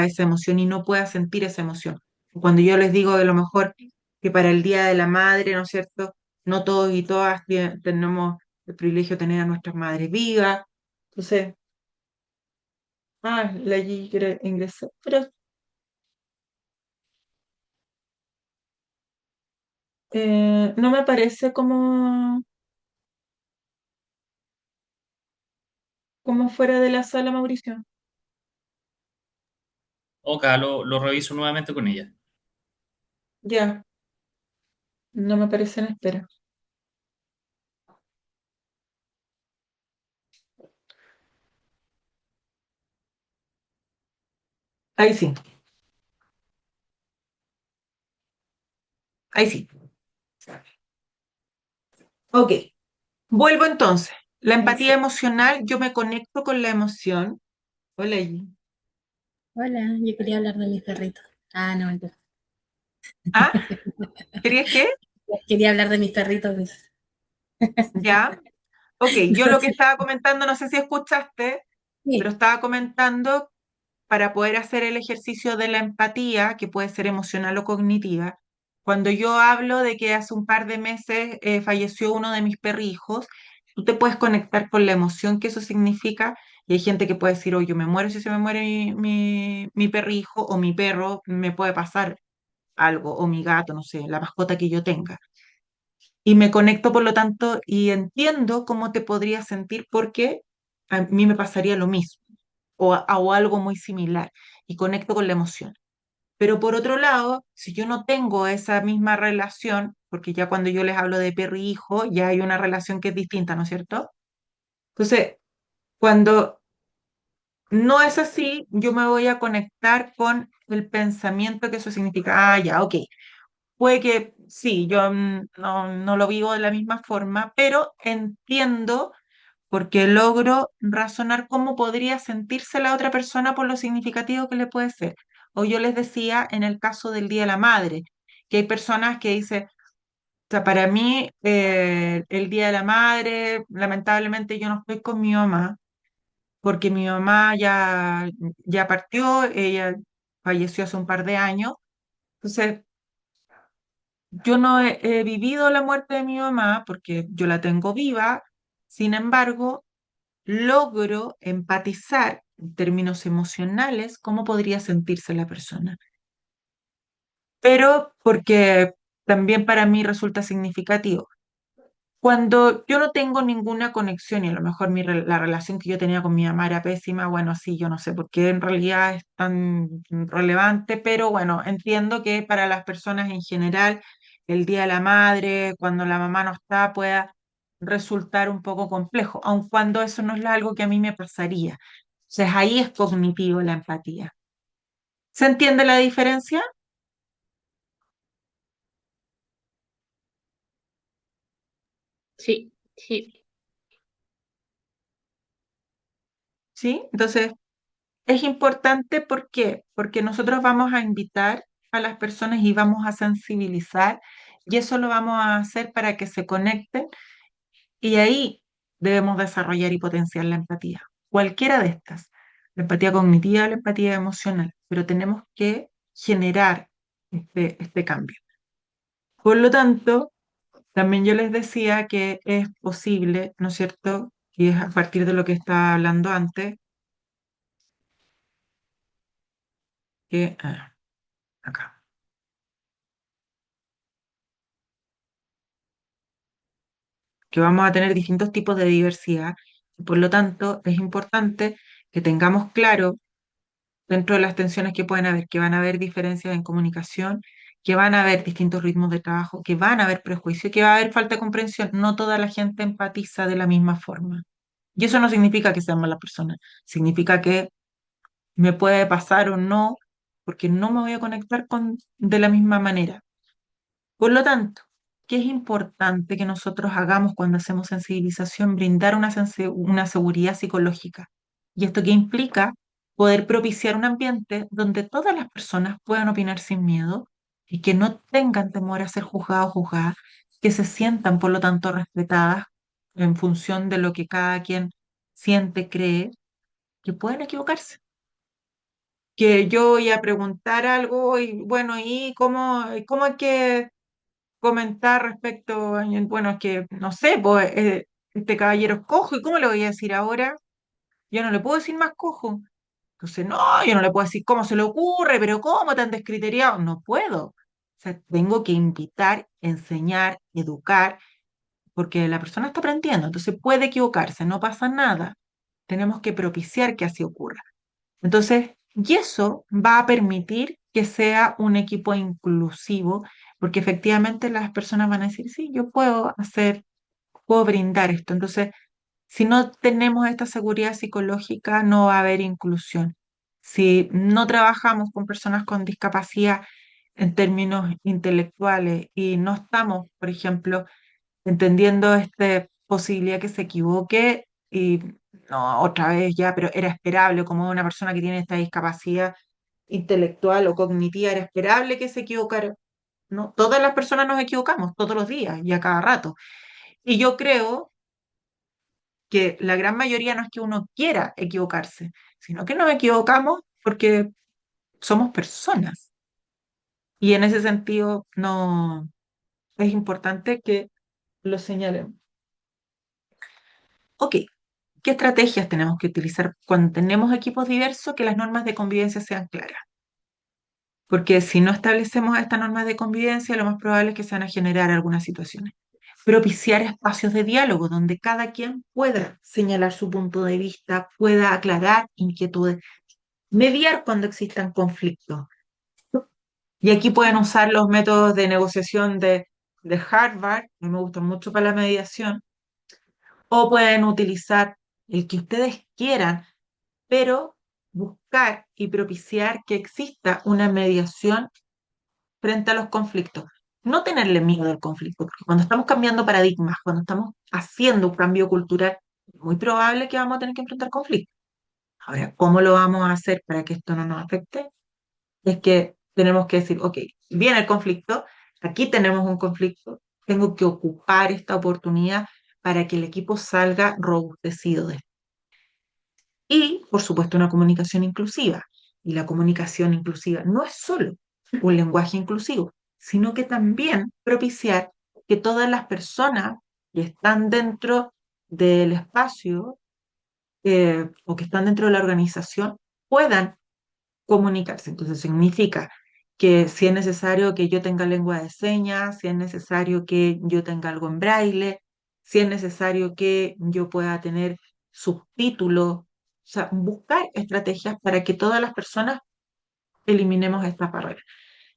esa emoción y no pueda sentir esa emoción. Cuando yo les digo de lo mejor que para el Día de la Madre, ¿no es cierto? No todos y todas tenemos el privilegio de tener a nuestras madres vivas. Entonces, la Gigi quiere ingresar, pero no me parece como fuera de la sala, Mauricio.
Ok, lo reviso nuevamente con ella.
Ya, no me parece en espera. Ahí sí, ahí sí. Ok, vuelvo entonces. La
Ahí
empatía
sí.
emocional, yo me conecto con la emoción. Hola, Gigi.
Hola, yo quería hablar de mis perritos. Ah, no, mentira.
¿Ah? ¿Querías qué?
Quería hablar de mis perritos, pues.
Ya. Ok, yo lo que estaba comentando, no sé si escuchaste, pero
Sí,
estaba comentando para poder hacer el ejercicio de la empatía, que puede ser emocional o cognitiva. Cuando yo hablo de que hace un par de meses falleció uno de mis perrijos, tú te puedes conectar con la emoción que eso significa. Y hay gente que puede decir, oh, yo me muero si se me muere mi perrijo o mi perro, me puede pasar algo, o mi gato, no sé, la mascota que yo tenga. Y me conecto, por lo tanto, y entiendo cómo te podrías sentir porque a mí me pasaría lo mismo o algo muy similar y conecto con la emoción. Pero por otro lado, si yo no tengo esa misma relación, porque ya cuando yo les hablo de perro y hijo, ya hay una relación que es distinta, ¿no es cierto? Entonces, cuando no es así, yo me voy a conectar con el pensamiento que eso significa. Ah, ya, ok. Puede que sí, yo no lo vivo de la misma forma, pero entiendo porque logro razonar cómo podría sentirse la otra persona por lo significativo que le puede ser. O yo les decía en el caso del Día de la Madre, que hay personas que dicen, o sea, para mí el Día de la Madre, lamentablemente yo no estoy con mi mamá, porque mi mamá ya partió, ella falleció hace un par de años. Entonces, yo no he vivido la muerte de mi mamá porque yo la tengo viva, sin embargo, logro empatizar en términos emocionales cómo podría sentirse la persona. Pero porque también para mí resulta significativo. Cuando yo no tengo ninguna conexión y a lo mejor la relación que yo tenía con mi mamá era pésima, bueno, sí, yo no sé por qué en realidad es tan relevante, pero bueno, entiendo que para las personas en general el Día de la Madre, cuando la mamá no está, pueda resultar un poco complejo, aun cuando eso no es algo que a mí me pasaría. Entonces ahí es cognitivo la empatía. ¿Se entiende la diferencia?
Sí, sí,
¿Sí? Entonces, es importante, ¿por qué? Porque nosotros vamos a invitar a las personas y vamos a sensibilizar y eso lo vamos a hacer para que se conecten y ahí debemos desarrollar y potenciar la empatía. Cualquiera de estas, la empatía cognitiva, la empatía emocional, pero tenemos que generar este cambio. Por lo tanto, también yo les decía que es posible, ¿no es cierto? Y es a partir de lo que estaba hablando antes, que acá. Que vamos a tener distintos tipos de diversidad y por lo tanto es importante que tengamos claro dentro de las tensiones que pueden haber, que van a haber diferencias en comunicación, que van a haber distintos ritmos de trabajo, que van a haber prejuicios, que va a haber falta de comprensión. No toda la gente empatiza de la misma forma. Y eso no significa que sean malas personas, significa que me puede pasar o no porque no me voy a conectar de la misma manera. Por lo tanto, ¿qué es importante que nosotros hagamos cuando hacemos sensibilización? Brindar una seguridad psicológica. ¿Y esto qué implica? Poder propiciar un ambiente donde todas las personas puedan opinar sin miedo y que no tengan temor a ser juzgados o juzgadas, que se sientan, por lo tanto, respetadas en función de lo que cada quien siente, cree, que pueden equivocarse. Que yo voy a preguntar algo y bueno, ¿y cómo hay que comentar respecto, bueno, es que no sé, pues este caballero es cojo, ¿y cómo le voy a decir ahora? Yo no le puedo decir más cojo. Entonces, no, yo no le puedo decir cómo se le ocurre, pero cómo tan descriteriado. No puedo. O sea, tengo que invitar, enseñar, educar, porque la persona está aprendiendo, entonces puede equivocarse, no pasa nada. Tenemos que propiciar que así ocurra. Entonces, y eso va a permitir que sea un equipo inclusivo, porque efectivamente las personas van a decir, sí, yo puedo hacer, puedo brindar esto. Entonces, si no tenemos esta seguridad psicológica, no va a haber inclusión. Si no trabajamos con personas con discapacidad en términos intelectuales y no estamos, por ejemplo, entendiendo esta posibilidad que se equivoque y no, otra vez ya, pero era esperable, como una persona que tiene esta discapacidad intelectual o cognitiva, era esperable que se equivocara. ¿No? Todas las personas nos equivocamos todos los días y a cada rato. Y yo creo que la gran mayoría no es que uno quiera equivocarse, sino que nos equivocamos porque somos personas. Y en ese sentido no es importante que lo señalemos. Ok, ¿qué estrategias tenemos que utilizar cuando tenemos equipos diversos? Que las normas de convivencia sean claras. Porque si no establecemos estas normas de convivencia, lo más probable es que se van a generar algunas situaciones. Propiciar espacios de diálogo donde cada quien pueda señalar su punto de vista, pueda aclarar inquietudes, mediar cuando existan conflictos. Y aquí pueden usar los métodos de negociación de Harvard, que me gustan mucho para la mediación, o pueden utilizar el que ustedes quieran, pero buscar y propiciar que exista una mediación frente a los conflictos. No tenerle miedo al conflicto, porque cuando estamos cambiando paradigmas, cuando estamos haciendo un cambio cultural, es muy probable que vamos a tener que enfrentar conflictos. Ahora, ¿cómo lo vamos a hacer para que esto no nos afecte? Es que tenemos que decir, ok, viene el conflicto, aquí tenemos un conflicto, tengo que ocupar esta oportunidad para que el equipo salga robustecido de esto. Y, por supuesto, una comunicación inclusiva. Y la comunicación inclusiva no es solo un lenguaje inclusivo, sino que también propiciar que todas las personas que están dentro del espacio o que están dentro de la organización puedan comunicarse. Entonces significa que si es necesario que yo tenga lengua de señas, si es necesario que yo tenga algo en braille, si es necesario que yo pueda tener subtítulos, o sea, buscar estrategias para que todas las personas eliminemos estas barreras.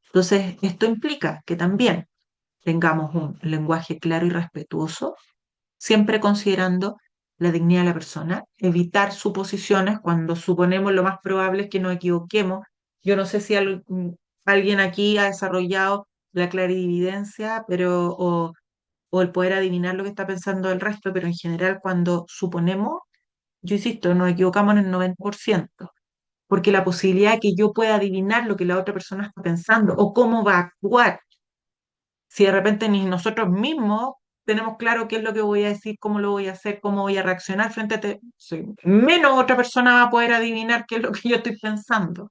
Entonces, esto implica que también tengamos un lenguaje claro y respetuoso, siempre considerando la dignidad de la persona, evitar suposiciones cuando suponemos lo más probable es que nos equivoquemos. Yo no sé si alguien aquí ha desarrollado la clarividencia, o el poder adivinar lo que está pensando el resto, pero en general cuando suponemos, yo insisto, nos equivocamos en el 90%, porque la posibilidad de que yo pueda adivinar lo que la otra persona está pensando o cómo va a actuar, si de repente ni nosotros mismos tenemos claro qué es lo que voy a decir, cómo lo voy a hacer, cómo voy a reaccionar frente a menos otra persona va a poder adivinar qué es lo que yo estoy pensando.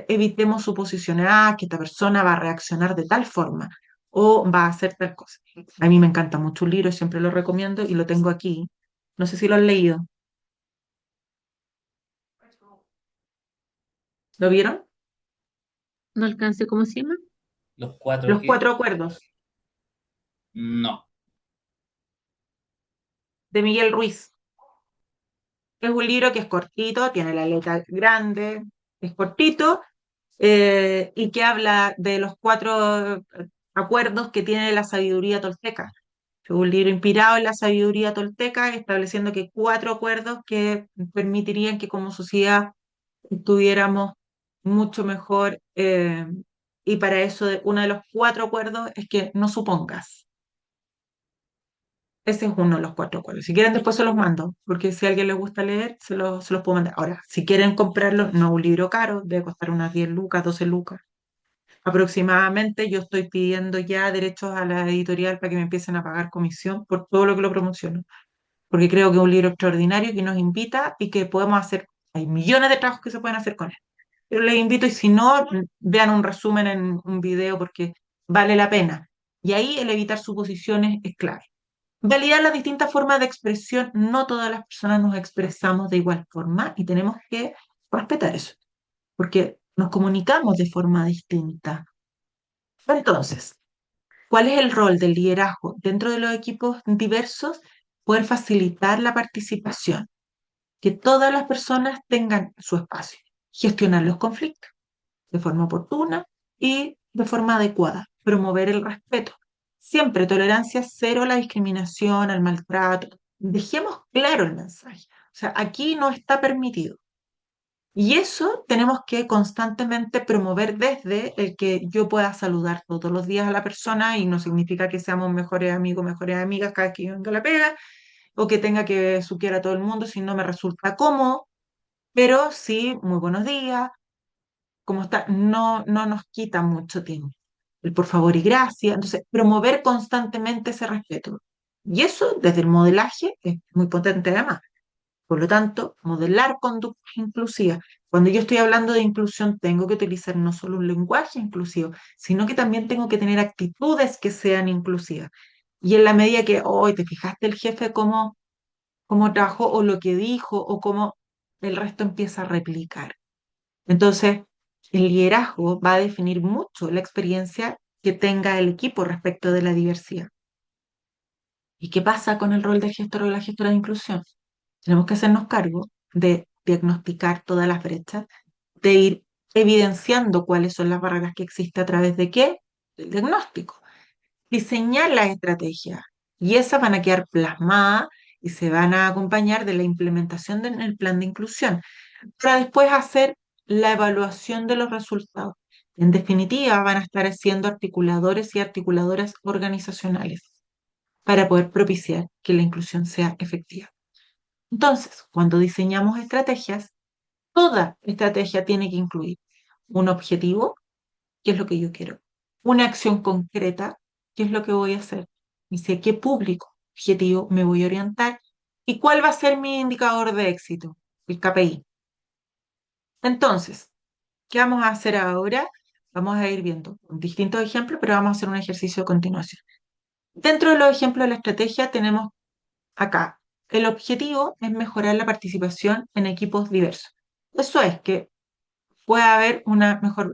Evitemos suposiciones, que esta persona va a reaccionar de tal forma o va a hacer tal cosa. A mí me encanta mucho un libro, siempre lo recomiendo y lo tengo aquí. No sé si lo han leído. ¿Lo vieron?
No alcancé, ¿cómo se llama?
Los cuatro
Los
que...
cuatro acuerdos
No.
de Miguel Ruiz. Es un libro que es cortito, tiene la letra grande, es cortito, y que habla de los cuatro acuerdos que tiene la sabiduría tolteca. Es un libro inspirado en la sabiduría tolteca, estableciendo que cuatro acuerdos que permitirían que como sociedad estuviéramos mucho mejor. Y para eso, uno de los 4 acuerdos es que no supongas. Ese es uno de los 4 acuerdos. Si quieren, después se los mando, porque si a alguien les gusta leer, se los puedo mandar. Ahora, si quieren comprarlo, no es un libro caro, debe costar unas 10 lucas, 12 lucas. Aproximadamente yo estoy pidiendo ya derechos a la editorial para que me empiecen a pagar comisión por todo lo que lo promociono, porque creo que es un libro extraordinario que nos invita y que podemos hacer, hay millones de trabajos que se pueden hacer con él. Pero les invito y si no, vean un resumen en un video porque vale la pena. Y ahí el evitar suposiciones es clave. Validar las distintas formas de expresión, no todas las personas nos expresamos de igual forma y tenemos que respetar eso, porque nos comunicamos de forma distinta. Entonces, ¿cuál es el rol del liderazgo dentro de los equipos diversos? Poder facilitar la participación, que todas las personas tengan su espacio, gestionar los conflictos de forma oportuna y de forma adecuada, promover el respeto. Siempre tolerancia cero a la discriminación, al maltrato. Dejemos claro el mensaje. O sea, aquí no está permitido. Y eso tenemos que constantemente promover desde el que yo pueda saludar todos los días a la persona y no significa que seamos mejores amigos, mejores amigas cada vez que yo venga a la pega o que tenga que suquear a todo el mundo si no me resulta cómodo, pero sí, muy buenos días, ¿cómo está? No, no nos quita mucho tiempo. El por favor y gracias. Entonces, promover constantemente ese respeto. Y eso desde el modelaje es muy potente además. Por lo tanto, modelar conductas inclusivas. Cuando yo estoy hablando de inclusión, tengo que utilizar no solo un lenguaje inclusivo, sino que también tengo que tener actitudes que sean inclusivas. Y en la medida que, hoy te fijaste el jefe cómo trabajó o lo que dijo o cómo el resto empieza a replicar. Entonces, el liderazgo va a definir mucho la experiencia que tenga el equipo respecto de la diversidad. ¿Y qué pasa con el rol del gestor o la gestora de inclusión? Tenemos que hacernos cargo de diagnosticar todas las brechas, de ir evidenciando cuáles son las barreras que existen a través de qué, del diagnóstico, diseñar las estrategias y esas van a quedar plasmadas y se van a acompañar de la implementación del plan de inclusión para después hacer la evaluación de los resultados. En definitiva, van a estar siendo articuladores y articuladoras organizacionales para poder propiciar que la inclusión sea efectiva. Entonces, cuando diseñamos estrategias, toda estrategia tiene que incluir un objetivo, qué es lo que yo quiero, una acción concreta, qué es lo que voy a hacer, y sé qué público objetivo me voy a orientar y cuál va a ser mi indicador de éxito, el KPI. Entonces, ¿qué vamos a hacer ahora? Vamos a ir viendo distintos ejemplos, pero vamos a hacer un ejercicio de continuación. Dentro de los ejemplos de la estrategia tenemos acá, el objetivo es mejorar la participación en equipos diversos. Eso es que pueda haber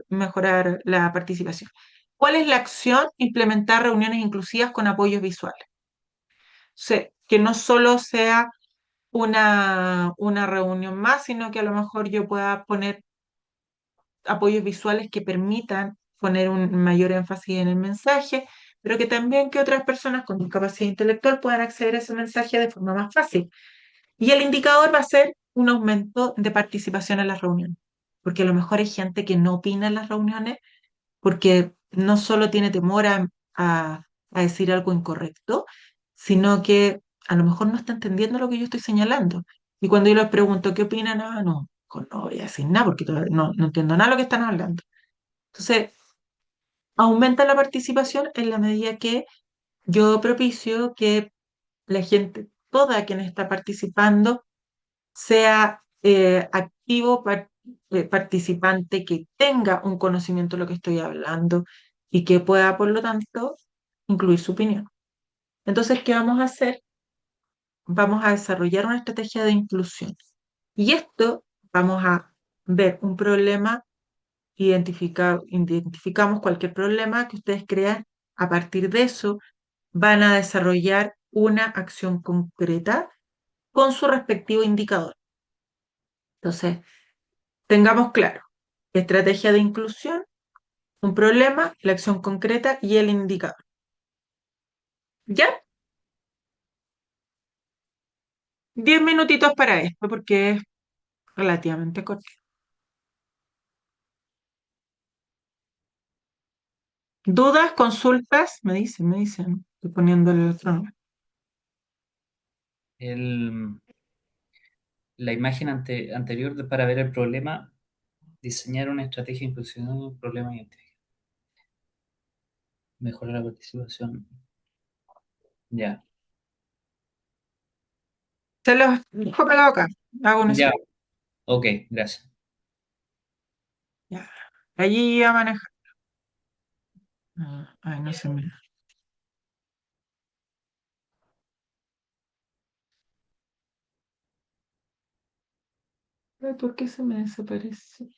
mejorar la participación. ¿Cuál es la acción? Implementar reuniones inclusivas con apoyos visuales. O sea, que no solo sea una reunión más, sino que a lo mejor yo pueda poner apoyos visuales que permitan poner un mayor énfasis en el mensaje, pero que también que otras personas con discapacidad intelectual puedan acceder a ese mensaje de forma más fácil. Y el indicador va a ser un aumento de participación en las reuniones, porque a lo mejor hay gente que no opina en las reuniones porque no solo tiene temor a decir algo incorrecto, sino que a lo mejor no está entendiendo lo que yo estoy señalando. Y cuando yo les pregunto qué opinan, no, no voy a decir nada porque no entiendo nada de lo que están hablando. Entonces, aumenta la participación en la medida que yo propicio que la gente, toda quien está participando, sea activo, participante, que tenga un conocimiento de lo que estoy hablando y que pueda, por lo tanto, incluir su opinión. Entonces, ¿qué vamos a hacer? Vamos a desarrollar una estrategia de inclusión. Y esto vamos a ver un problema, identificamos cualquier problema que ustedes crean. A partir de eso, van a desarrollar una acción concreta con su respectivo indicador. Entonces, tengamos claro, estrategia de inclusión, un problema, la acción concreta y el indicador. ¿Ya? 10 minutitos para esto porque es relativamente corto. ¿Dudas, consultas? Me dicen. Estoy poniendo el otro nombre.
El, la imagen anterior para ver el problema, diseñar una estrategia inclusiva de problema identificados. Mejorar la participación. Ya.
Se los dejo pegado acá. Hago un
Ya.
screen.
Ok, gracias.
Ya. Allí a manejar. Ay, no se me. Ay, ¿por qué se me desaparece?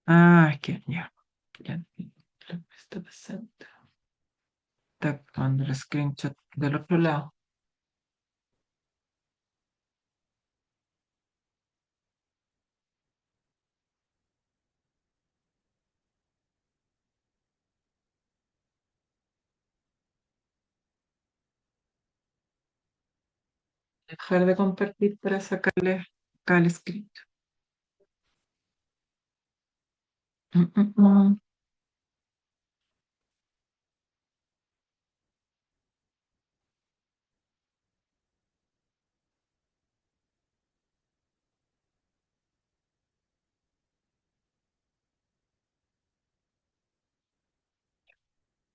Ah, es que ya entiendo lo que está pasando. Está con el screenshot del otro lado. Dejar de compartir para sacarle acá el script. Mm, mm, mm.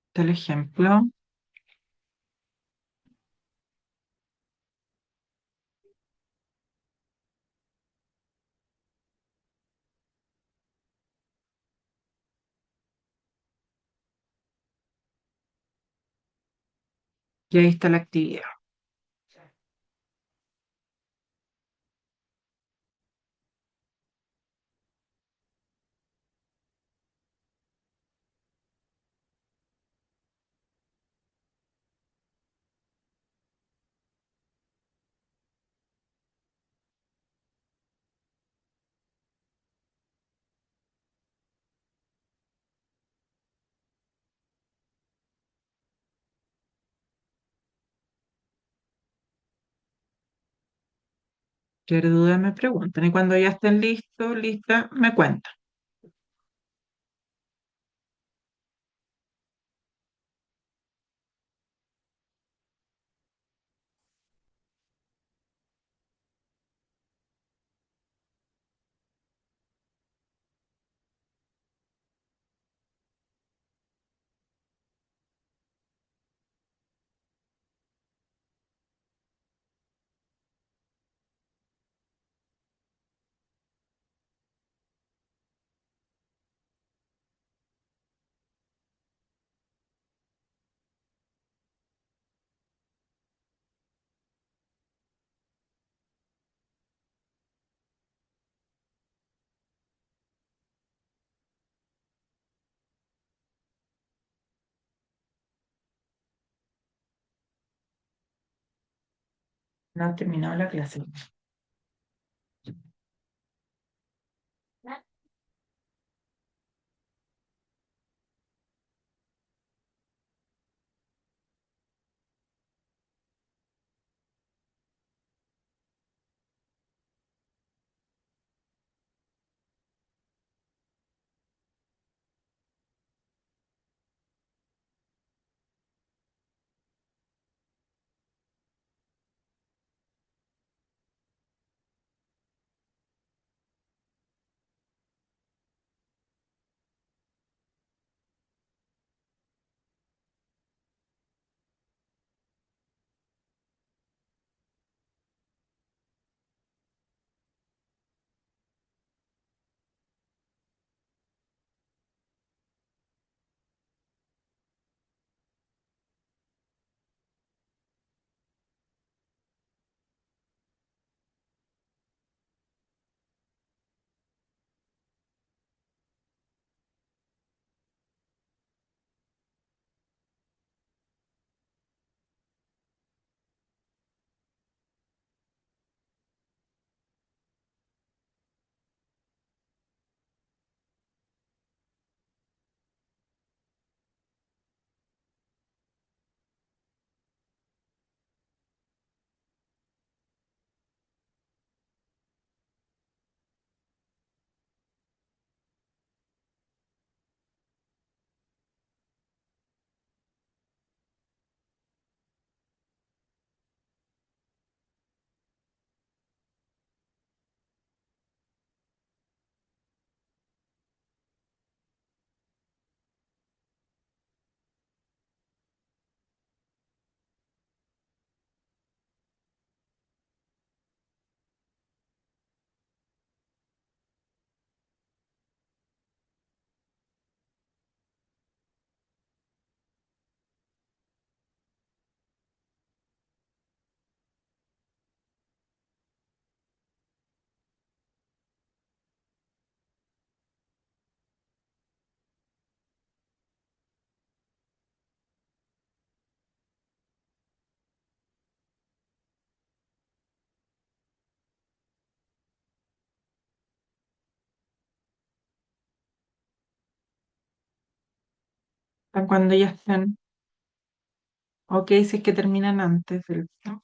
Está el ejemplo. Y ahí está la actividad. Cualquier duda me preguntan. Y cuando ya estén listos, lista, me cuentan. No han terminado la clase. a cuando ya estén. Ok, si es que terminan antes del tiempo.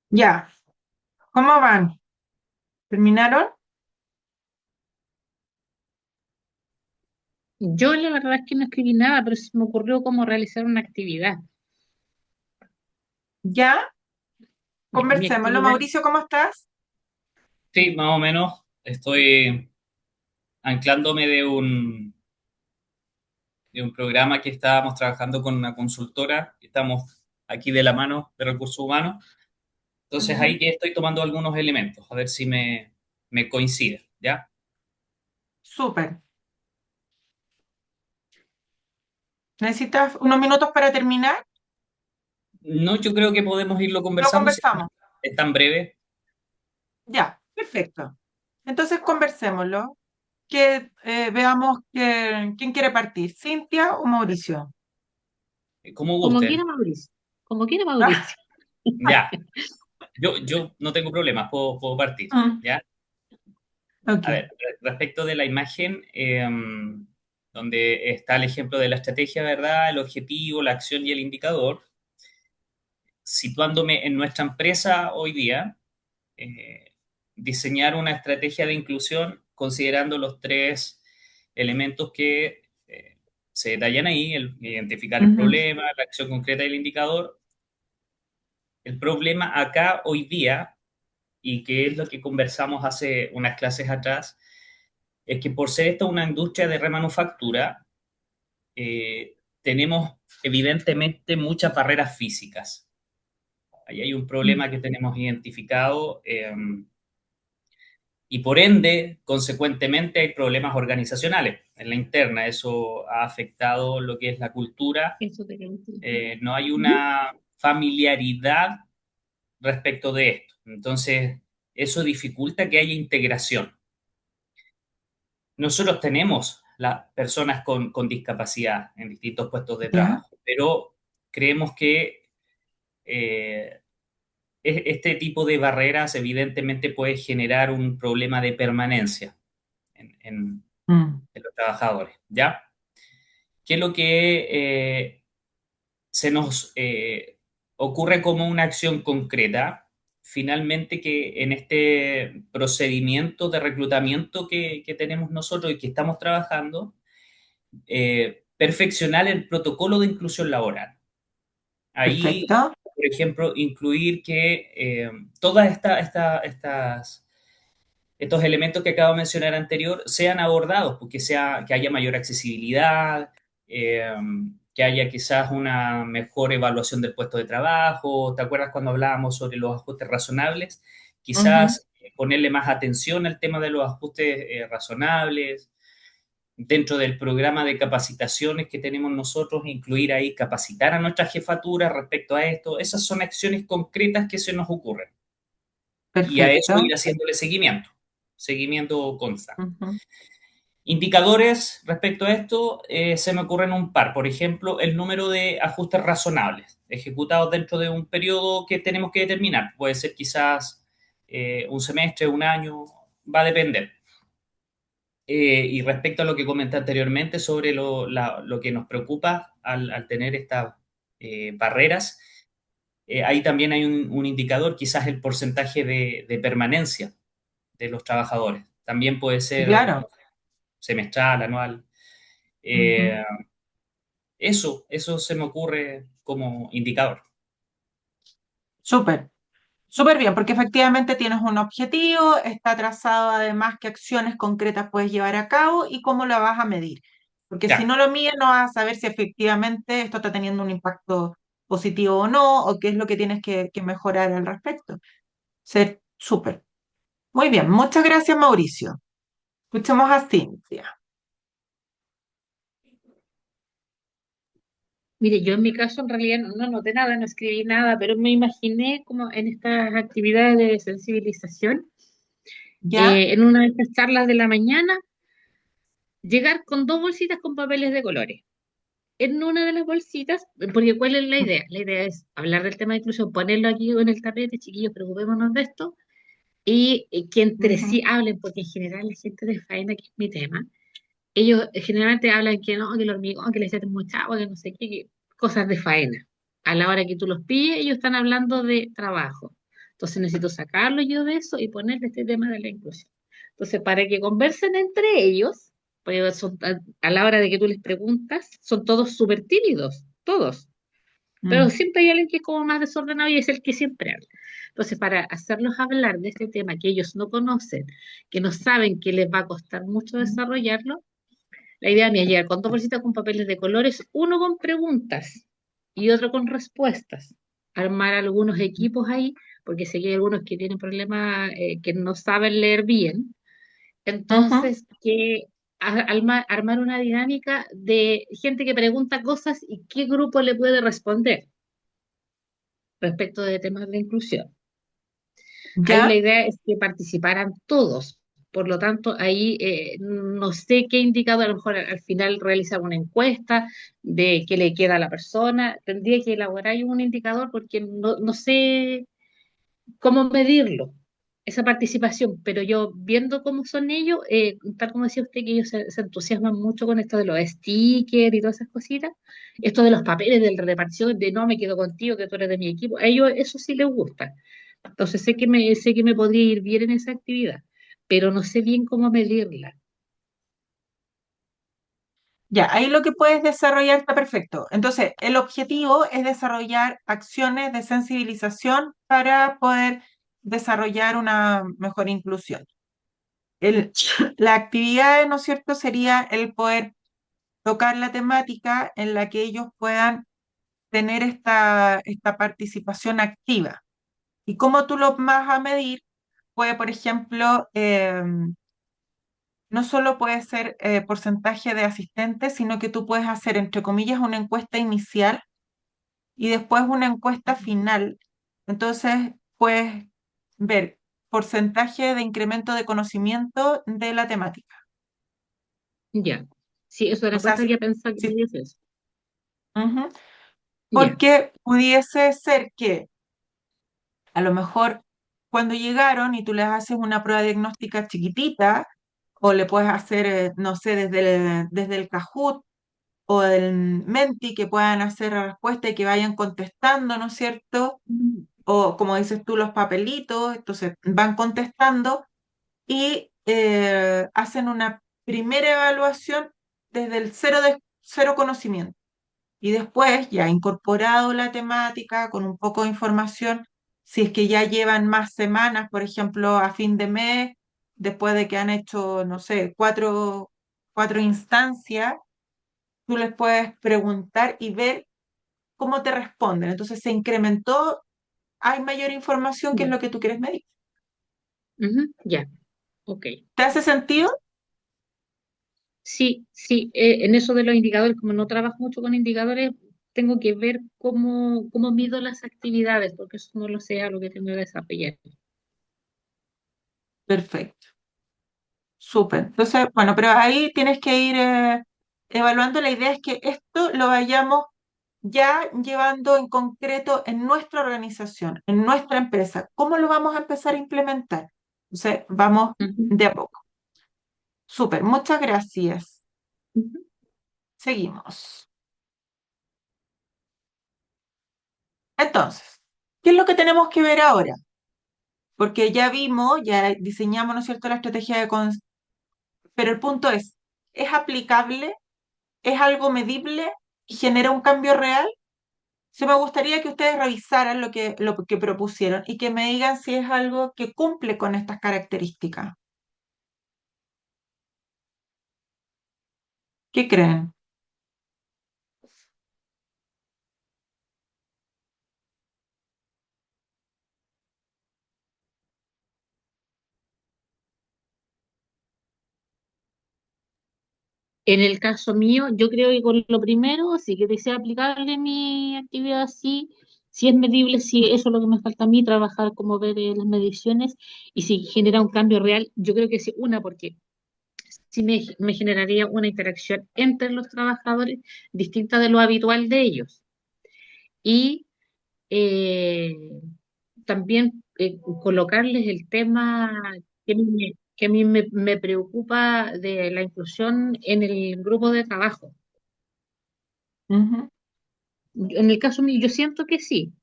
Ya, ¿cómo van? ¿Terminaron?
Yo la verdad es que no escribí nada, pero se me ocurrió cómo realizar una actividad.
¿Ya?
Ya, mi
Conversémoslo.
actividad,
Mauricio, ¿cómo estás?
Sí, más o menos estoy anclándome de un programa que estábamos trabajando con una consultora, estamos aquí de la mano de recursos humanos, entonces
Ujú.
ahí que estoy tomando algunos elementos, a ver si me coincide, ¿ya?
Súper. ¿Necesitas unos minutos para terminar?
No, yo creo que podemos irlo
Lo
conversando, si
conversamos.
es tan breve.
Ya, perfecto. Entonces conversémoslo. Que veamos quién quiere partir, Cintia o Mauricio.
Como
Como quiera
gusten.
Mauricio, como quiera
Ah,
Mauricio.
Ya, yo no tengo problemas, puedo partir,
mm,
¿ya? A
ok.
ver, respecto de la imagen, donde está el ejemplo de la estrategia, ¿verdad? El objetivo, la acción y el indicador, situándome en nuestra empresa hoy día, eh, diseñar una estrategia de inclusión considerando los tres elementos que se detallan ahí, identificar el
Ujú,
problema, la acción concreta y el indicador. El problema acá hoy día, y que es lo que conversamos hace unas clases atrás, es que por ser esta una industria de remanufactura, tenemos evidentemente muchas barreras físicas. Ahí hay un
mm,
problema que tenemos identificado, y por ende, consecuentemente, hay problemas organizacionales en la interna. Eso ha afectado lo que es la cultura.
Eso te quería decir.
No hay
Ujú.
una familiaridad respecto de esto. Entonces, eso dificulta que haya integración. Nosotros tenemos las personas con discapacidad en distintos puestos de
ya,
trabajo, pero creemos que eh, este tipo de barreras evidentemente puede generar un problema de permanencia en
mm,
de los trabajadores, ¿ya? ¿Qué es lo que se nos ocurre como una acción concreta? Finalmente, que en este procedimiento de reclutamiento que tenemos nosotros y que estamos trabajando, perfeccionar el protocolo de inclusión laboral. Ahí,
perfecto.
por ejemplo, incluir que todas estos elementos que acabo de mencionar anterior sean abordados, porque que haya mayor accesibilidad, eh, que haya quizás una mejor evaluación del puesto de trabajo. ¿Te acuerdas cuando hablábamos sobre los ajustes razonables?
Ujú,
Quizás ponerle más atención al tema de los ajustes razonables. Dentro del programa de capacitaciones que tenemos nosotros, incluir ahí, capacitar a nuestra jefatura respecto a esto. Esas son acciones concretas que se nos ocurren. Y a eso
perfecto.
ir haciéndole seguimiento constante.
Ujú,
Indicadores respecto a esto, se me ocurren un par. Por ejemplo, el número de ajustes razonables ejecutados dentro de un periodo que tenemos que determinar. Puede ser quizás un semestre, un año, va a depender. Y respecto a lo que comenté anteriormente sobre lo que nos preocupa al tener estas barreras, ahí también hay un indicador, quizás el porcentaje de permanencia de los trabajadores. También puede ser
claro.
semestral, anual.
Ujú,
Eh, eso se me ocurre como indicador.
súper. Súper bien, porque efectivamente tienes un objetivo, está trazado además qué acciones concretas puedes llevar a cabo y cómo la vas a medir. Porque si
Ya,
no lo mides, no vas a saber si efectivamente esto está teniendo un impacto positivo o no, o qué es lo que tienes que mejorar al respecto. Ser súper. Muy bien, muchas gracias, Mauricio. Escuchemos a Cintia.
Mire, yo en mi caso en realidad no noté nada, no escribí nada, pero me imaginé como en estas actividades de sensibilización,
¿Ya?
en una de estas charlas de la mañana, llegar con dos bolsitas con papeles de colores. En una de las bolsitas, porque ¿cuál es la idea? La idea es hablar del tema de inclusión, ponerlo aquí en el tapete, chiquillos, preocupémonos de esto, y que entre
Ujú,
sí hablen, porque en general la gente de faena, que es mi tema, ellos generalmente hablan que no, que el hormigón, que le echan mucha agua, que no sé qué, cosas de faena. A la hora que tú los pilles, ellos están hablando de trabajo. Entonces necesito sacarlo yo de eso y ponerle este tema de la inclusión. Entonces, para que conversen entre ellos, pues a la hora de que tú les preguntas, son todos súper tímidos, todos. Pero
mm,
siempre hay alguien que es como más desordenado y es el que siempre habla. Entonces, para hacerlos hablar de este tema que ellos no conocen, que no saben que les va a costar mucho desarrollarlo, la idea mía es llegar con dos bolsitas con papeles de colores, uno con preguntas y otro con respuestas. Armar algunos equipos ahí, porque sé que hay algunos que tienen problemas, que no saben leer bien.
ujú,
Entonces, que armar una dinámica de gente que pregunta cosas y qué grupo le puede responder respecto de temas de inclusión. Ahí la
¿ya?
idea es que participaran todos, Por lo tanto, ahí no sé qué indicador, a lo mejor al final realizar una encuesta de qué le queda a la persona. Tendría que elaborar ahí un indicador porque no sé cómo medirlo, esa participación, pero yo viendo cómo son ellos, tal como decía usted, que ellos se entusiasman mucho con esto de los stickers y todas esas cositas, esto de los papeles de la repartición, de no me quedo contigo, que tú eres de mi equipo, a ellos eso sí les gusta. Entonces sé que me podría ir bien en esa actividad, pero no sé bien cómo medirla.
Ya, ahí lo que puedes desarrollar está perfecto. Entonces, el objetivo es desarrollar acciones de sensibilización para poder desarrollar una mejor inclusión. La actividad, ¿no es cierto?, sería el poder tocar la temática en la que ellos puedan tener esta participación activa. ¿Y cómo tú lo vas a medir? Puede, por ejemplo, no solo puede ser porcentaje de asistentes, sino que tú puedes hacer, entre comillas, una encuesta inicial y después una encuesta final. Entonces, puedes ver porcentaje de incremento de conocimiento de la temática.
Ya, sí, eso de la
O sea,
encuesta ya pensaba que
si-
podía ser eso.
ujú.
Ya.
Porque pudiese ser que a lo mejor cuando llegaron y tú les haces una prueba diagnóstica chiquitita, o le puedes hacer, no sé, desde el Kahoot o el Menti, que puedan hacer la respuesta y que vayan contestando, ¿no es cierto?
Mm.
O como dices tú, los papelitos, entonces van contestando y hacen una primera evaluación desde el cero conocimiento. Y después, ya incorporado la temática con un poco de información, si es que ya llevan más semanas, por ejemplo, a fin de mes, después de que han hecho, no sé, cuatro instancias, tú les puedes preguntar y ver cómo te responden. Entonces se incrementó, hay mayor información, que es
Ya.
lo que tú quieres medir.
Ujú, ya, ok.
¿Te hace sentido?
Sí, sí, en eso de los indicadores, como no trabajo mucho con indicadores, tengo que ver cómo mido las actividades, porque eso no lo sé a lo que tengo que desarrollar.
Perfecto, súper. Entonces, bueno, pero ahí tienes que ir evaluando. La idea es que esto lo vayamos ya llevando en concreto en nuestra organización, en nuestra empresa. ¿Cómo lo vamos a empezar a implementar? Entonces, vamos
Ujú,
de a poco. Súper, muchas gracias.
ujú.
Seguimos. Entonces, ¿qué es lo que tenemos que ver ahora? Porque ya vimos, ya diseñamos, ¿no es cierto?, la estrategia pero el punto ¿es aplicable? ¿Es algo medible? ¿Y genera un cambio real? Sí, me gustaría que ustedes revisaran lo que propusieron y que me digan si es algo que cumple con estas características. ¿Qué creen?
En el caso mío, yo creo que con lo primero, sí que desea aplicable mi actividad, sí, si es medible, si eso es lo que me falta a mí, trabajar como ver las mediciones y si genera un cambio real, yo creo que sí, una, porque sí me generaría una interacción entre los trabajadores distinta de lo habitual de ellos. Y eh, también colocarles el tema que a mí me preocupa de la inclusión en el grupo de trabajo.
Ujú.
En el caso mío, yo siento que sí,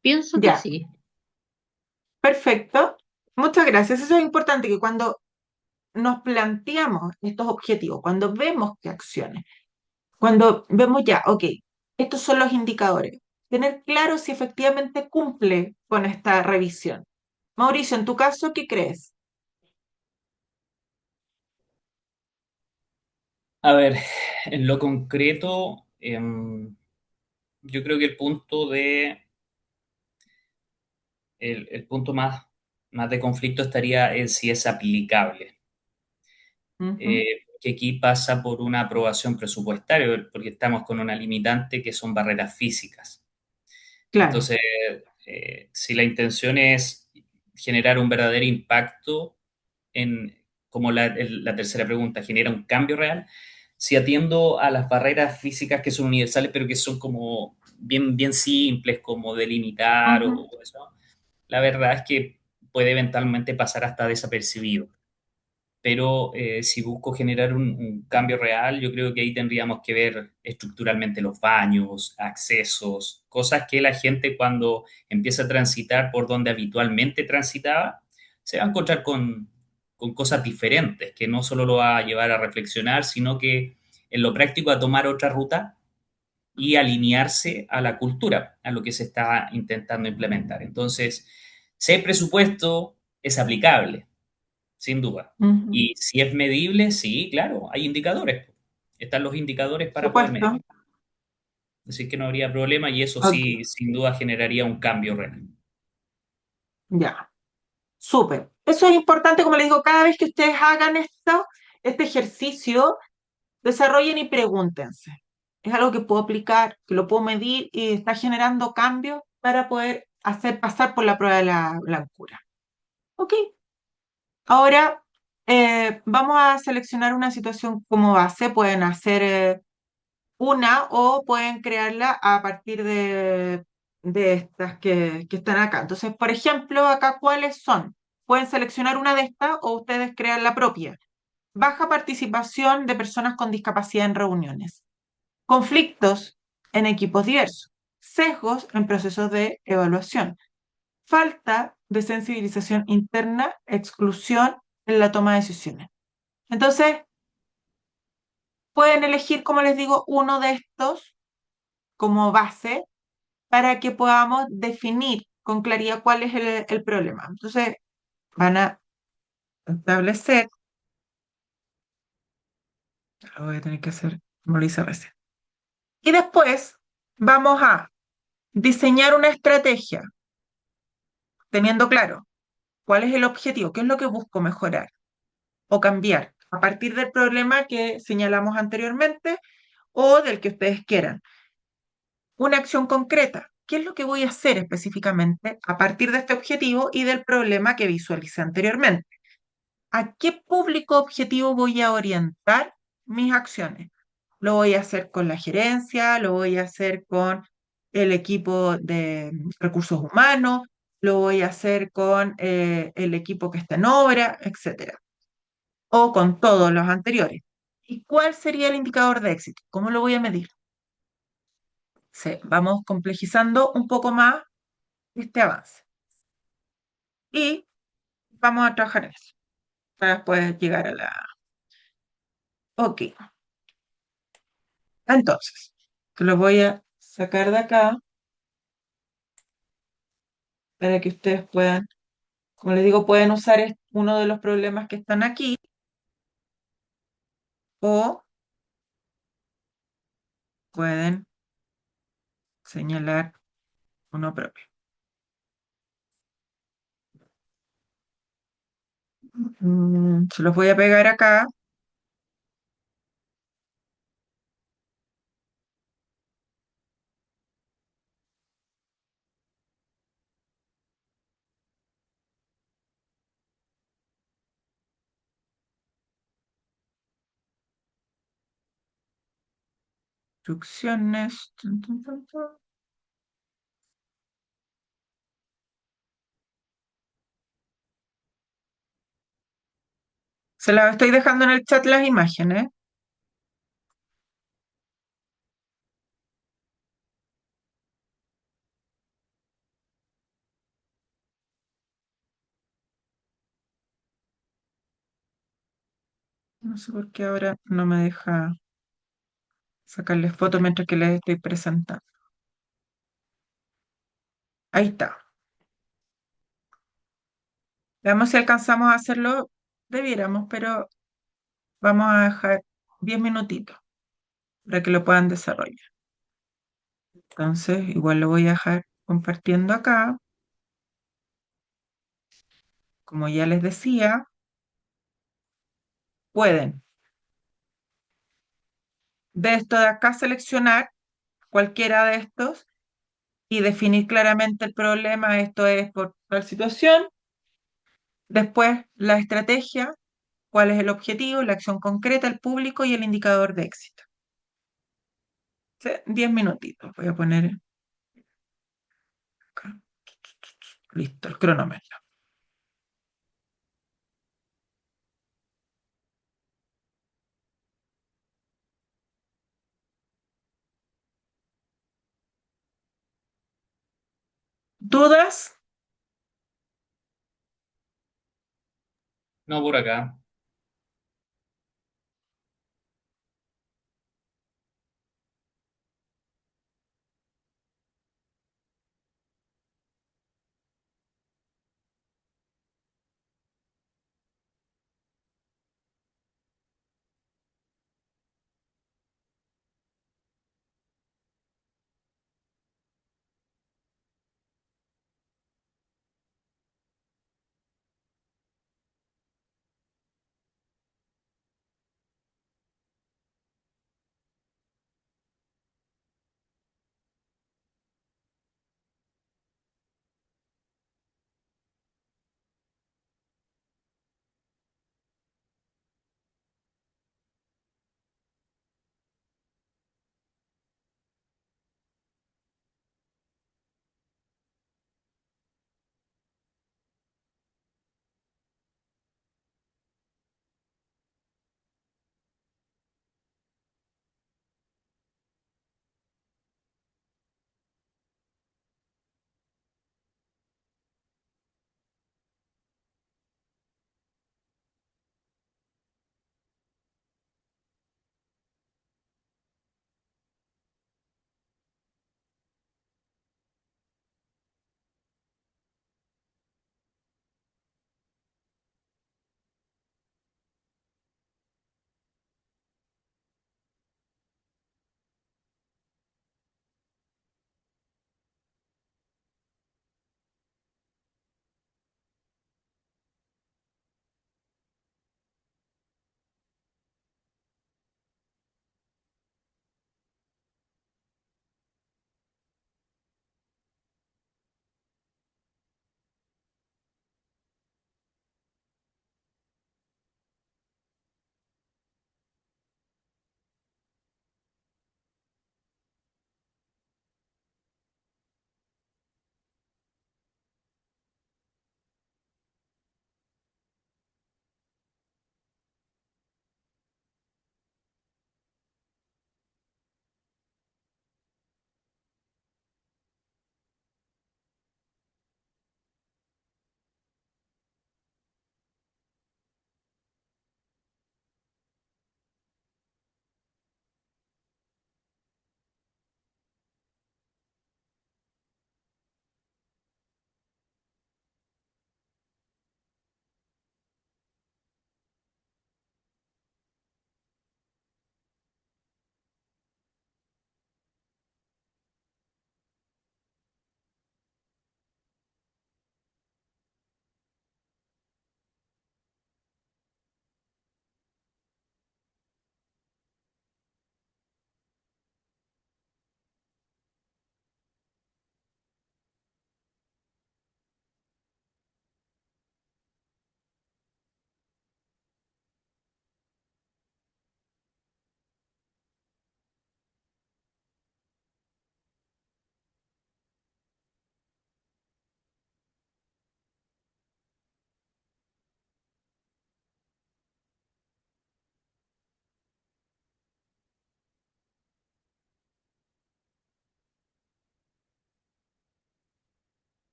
pienso que
Ya,
sí.
perfecto. Muchas gracias. Eso es importante, que cuando nos planteamos estos objetivos, cuando vemos qué acciones, cuando vemos ya, ok, estos son los indicadores, tener claro si efectivamente cumple con esta revisión. Mauricio, en tu caso, ¿qué crees?
A ver, en lo concreto, yo creo que el punto más de conflicto estaría en si es aplicable.
Ujú.
Que aquí pasa por una aprobación presupuestaria, porque estamos con una limitante que son barreras físicas.
Claro.
Entonces, si la intención es generar un verdadero impacto, como la tercera pregunta, genera un cambio real, si atiendo a las barreras físicas que son universales, pero que son como bien, bien simples, como delimitar o eso, la verdad es que puede eventualmente pasar hasta desapercibido. Pero si busco generar un cambio real, yo creo que ahí tendríamos que ver estructuralmente los baños, accesos, cosas que la gente cuando empieza a transitar por donde habitualmente transitaba, se va a encontrar con cosas diferentes, que no solo lo va a llevar a reflexionar, sino que en lo práctico a tomar otra ruta y alinearse a la cultura, a lo que se está intentando implementar. Entonces, si hay presupuesto, es aplicable, sin duda. Y si es medible, sí, claro, hay indicadores. Están los indicadores
Por
para poder
supuesto.
medir. Así que no habría problema y eso
Ok,
sí, sin duda generaría un cambio real.
ya. Súper. Eso es importante, como les digo, cada vez que ustedes hagan esto, este ejercicio, desarrollen y pregúntense. Es algo que puedo aplicar, que lo puedo medir y está generando cambios para poder hacer pasar por la prueba de la blancura. Ok. Ahora vamos a seleccionar una situación como base. Pueden hacer una o pueden crearla a partir de estas que están acá. Entonces, por ejemplo, acá, ¿cuáles son? Pueden seleccionar una de estas o ustedes crean la propia. Baja participación de personas con discapacidad en reuniones. Conflictos en equipos diversos. Sesgos en procesos de evaluación. Falta de sensibilización interna, exclusión en la toma de decisiones. Entonces, pueden elegir, como les digo, uno de estos como base para que podamos definir con claridad cuál es el problema. Entonces, van a establecer, lo voy a tener que hacer como lo hice recién. Y después vamos a diseñar una estrategia teniendo claro cuál es el objetivo, qué es lo que busco mejorar o cambiar a partir del problema que señalamos anteriormente o del que ustedes quieran. Una acción concreta. ¿Qué es lo que voy a hacer específicamente a partir de este objetivo y del problema que visualicé anteriormente? ¿A qué público objetivo voy a orientar mis acciones? Lo voy a hacer con la gerencia, lo voy a hacer con el equipo de recursos humanos, lo voy a hacer con el equipo que está en obra, etcétera, o con todos los anteriores. ¿Y cuál sería el indicador de éxito? ¿Cómo lo voy a medir? Sí, vamos complejizando un poco más este avance y vamos a trabajar en eso para después llegar a la... Ok, entonces, lo voy a sacar de acá para que ustedes puedan, como les digo, pueden usar uno de los problemas que están aquí o pueden señalar uno propio. Se los voy a pegar acá. Instrucciones. Tun, tun, tun, tun. Se las estoy dejando en el chat las imágenes. No sé por qué ahora no me deja sacarles fotos mientras que les estoy presentando. Ahí está. Veamos si alcanzamos a hacerlo. Debiéramos, pero vamos a dejar 10 minutitos para que lo puedan desarrollar. Entonces, igual lo voy a dejar compartiendo acá. Como ya les decía, pueden de esto de acá seleccionar cualquiera de estos y definir claramente el problema. Esto es por tal situación. Después, la estrategia, cuál es el objetivo, la acción concreta, el público y el indicador de éxito. Sí, 10 minutitos, voy a poner acá. Listo, el cronómetro. ¿Dudas?
No por acá.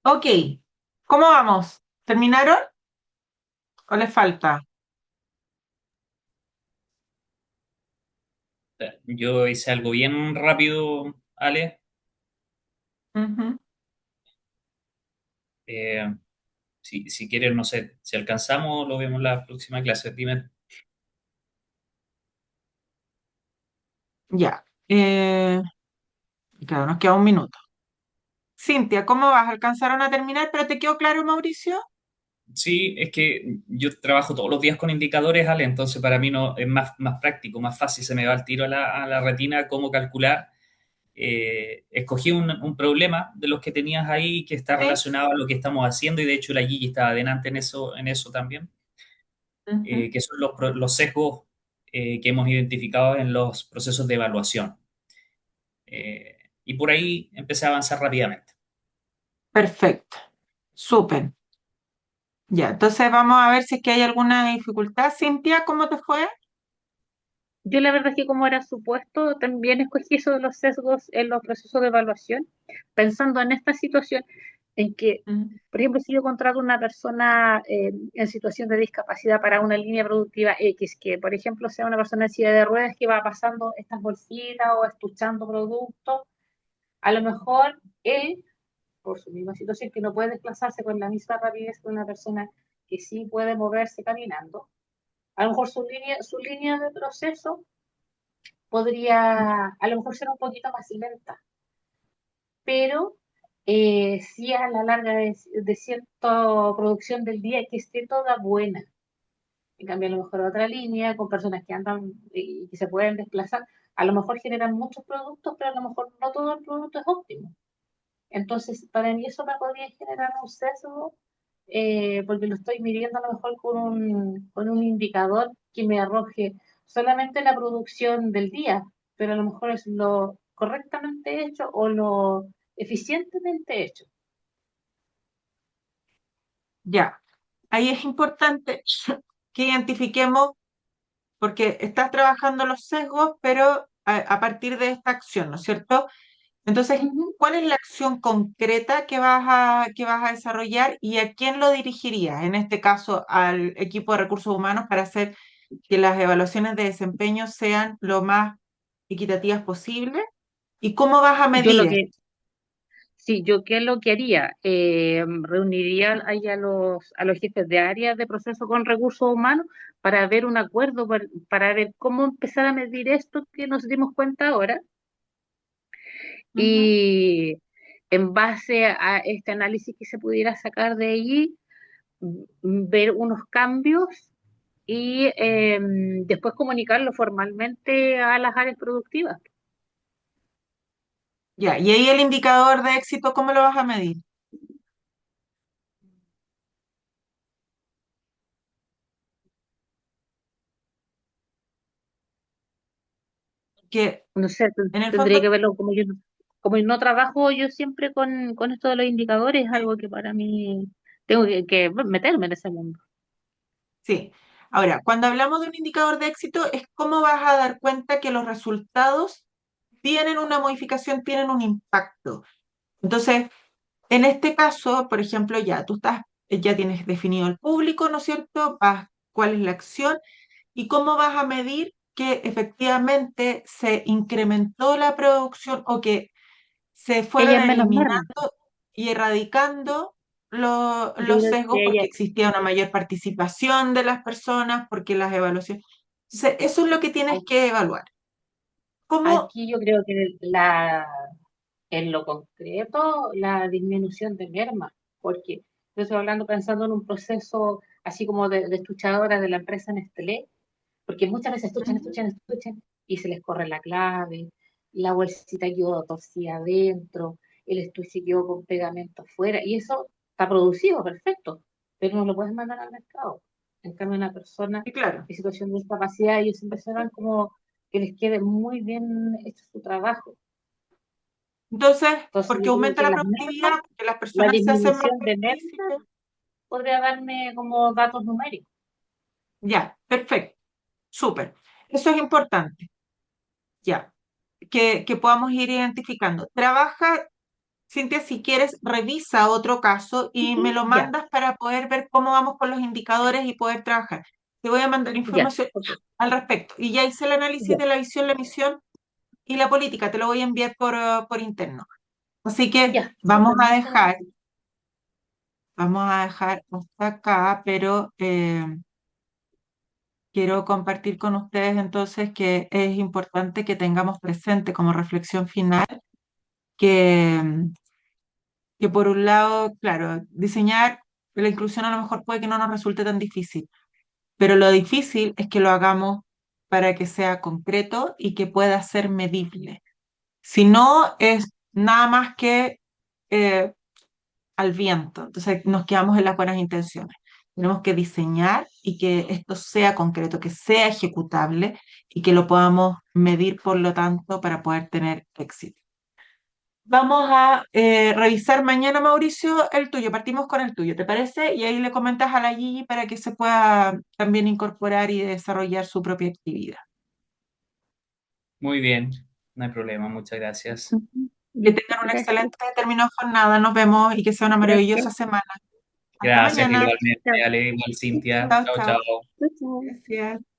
Ok, ¿cómo vamos? ¿Terminaron o les falta?
Yo hice algo bien rápido, Ale.
Ujú.
Eh, si quieres, no sé, si alcanzamos, lo vemos en la próxima clase. Dime.
Ya. Claro, nos queda un minuto. Cintia, ¿cómo vas? ¿Alcanzaron a terminar? ¿Pero te quedó claro, Mauricio?
Sí, es que yo trabajo todos los días con indicadores, Ale, entonces para mí no, es más práctico, más fácil, se me va el tiro a la retina cómo calcular. Escogí un problema de los que tenías ahí que está
Sí.
relacionado a lo que estamos haciendo y de hecho la Gigi estaba adelante en eso también,
Ujú.
que son los sesgos que hemos identificado en los procesos de evaluación. Y por ahí empecé a avanzar rápidamente.
Perfecto. Súper. Ya, entonces vamos a ver si es que hay alguna dificultad. Cintia, ¿cómo te fue?
Yo la verdad es que como era supuesto, también escogí eso de los sesgos en los procesos de evaluación, pensando en esta situación en que,
Mm.
por ejemplo, si yo contrato una persona en situación de discapacidad para una línea productiva X, que por ejemplo sea una persona en silla de ruedas que va pasando estas bolsitas o estuchando productos, a lo mejor él, por su misma situación, que no puede desplazarse con la misma rapidez que una persona que sí puede moverse caminando, a lo mejor su línea de proceso podría a lo mejor ser un poquito más lenta, pero sí a la larga de cierta producción del día que esté toda buena. En cambio, a lo mejor otra línea con personas que andan y que se pueden desplazar, a lo mejor generan muchos productos, pero a lo mejor no todo el producto es óptimo. Entonces, para mí eso me podría generar un sesgo porque lo estoy midiendo a lo mejor con un indicador que me arroje solamente la producción del día, pero a lo mejor es lo correctamente hecho o lo eficientemente hecho.
Ya. Ahí es importante que identifiquemos, porque estás trabajando los sesgos, pero a partir de esta acción, ¿no es cierto? Entonces,
Ujú.
¿cuál es la acción concreta que vas a desarrollar y a quién lo dirigirías? En este caso, al equipo de recursos humanos para hacer que las evaluaciones de desempeño sean lo más equitativas posible. ¿Y cómo vas a
Yo
medir
lo
esto?
que, sí, yo qué es lo que haría, reuniría ahí a los jefes de área de proceso con recursos humanos para ver un acuerdo, para ver cómo empezar a medir esto que nos dimos cuenta ahora
Ujú.
y en base a este análisis que se pudiera sacar de allí, ver unos cambios y después comunicarlo formalmente a las áreas productivas.
Ya, y ahí el indicador de éxito, ¿cómo lo vas a medir? Que
No sé,
en el
tendría
fondo,
que verlo como yo no trabajo yo siempre con esto de los indicadores, es algo que para mí tengo que meterme en ese mundo.
sí. Ahora, cuando hablamos de un indicador de éxito, es cómo vas a dar cuenta que los resultados tienen una modificación, tienen un impacto. Entonces, en este caso, por ejemplo, ya tienes definido el público, ¿no es cierto? ¿Cuál es la acción? ¿Y cómo vas a medir que efectivamente se incrementó la producción o que se
Que
fueron
haya menos merma.
eliminando y erradicando
Yo
los
creo
sesgos
que
porque
ella,
existía una mayor participación de las personas, porque las evaluaciones. Entonces, eso es lo que tienes que evaluar. ¿Cómo?
aquí yo creo que en lo concreto, la disminución de merma, porque yo estoy hablando pensando en un proceso así como de estuchadoras de la empresa Nestlé, porque muchas veces estuchan y se les corre la clave, la bolsita quedó torcida adentro, el estuche quedó con pegamento afuera, y eso está producido, perfecto, pero no lo puedes mandar al mercado. En cambio, una persona
Sí, claro.
en situación de discapacidad, ellos siempre esperan como que les quede muy bien hecho su trabajo.
Entonces,
Entonces,
porque
yo creo
aumenta
que
la
las mermas,
productividad, porque las
la
personas se hacen más
disminución de mermas,
partícipes.
podría darme como datos numéricos.
Ya, perfecto, súper. Eso es importante, ya, que podamos ir identificando. Trabaja, Cintia, si quieres, revisa otro caso y me lo
Ya,
mandas para poder ver cómo vamos con los indicadores y poder trabajar. Te voy a mandar
ya,
información
ok,
al respecto. Y ya hice el análisis
ya,
de la visión, la emisión y la política. Te lo voy a enviar por interno. Así que
ya, súper, muchas gracias.
vamos a dejar hasta acá, pero quiero compartir con ustedes entonces que es importante que tengamos presente como reflexión final que, que por un lado, claro, diseñar la inclusión a lo mejor puede que no nos resulte tan difícil, pero lo difícil es que lo hagamos para que sea concreto y que pueda ser medible. Si no, es nada más que eh, al viento. Entonces nos quedamos en las buenas intenciones. Tenemos que diseñar y que esto sea concreto, que sea ejecutable y que lo podamos medir, por lo tanto, para poder tener éxito. Vamos a revisar mañana, Mauricio, el tuyo. Partimos con el tuyo, ¿te parece? Y ahí le comentas a la Gigi para que se pueda también incorporar y desarrollar su propia actividad.
Muy bien, no hay problema, muchas gracias.
Ujú,
Que
ya,
tengan un
gracias,
excelente término de jornada. Nos vemos y que sea una
gracias.
maravillosa semana. Hasta
Gracias
mañana.
igualmente,
Chao,
Ale, igual Cintia.
Chao,
Chao,
chao.
chao.
chao, chao.
Gracias.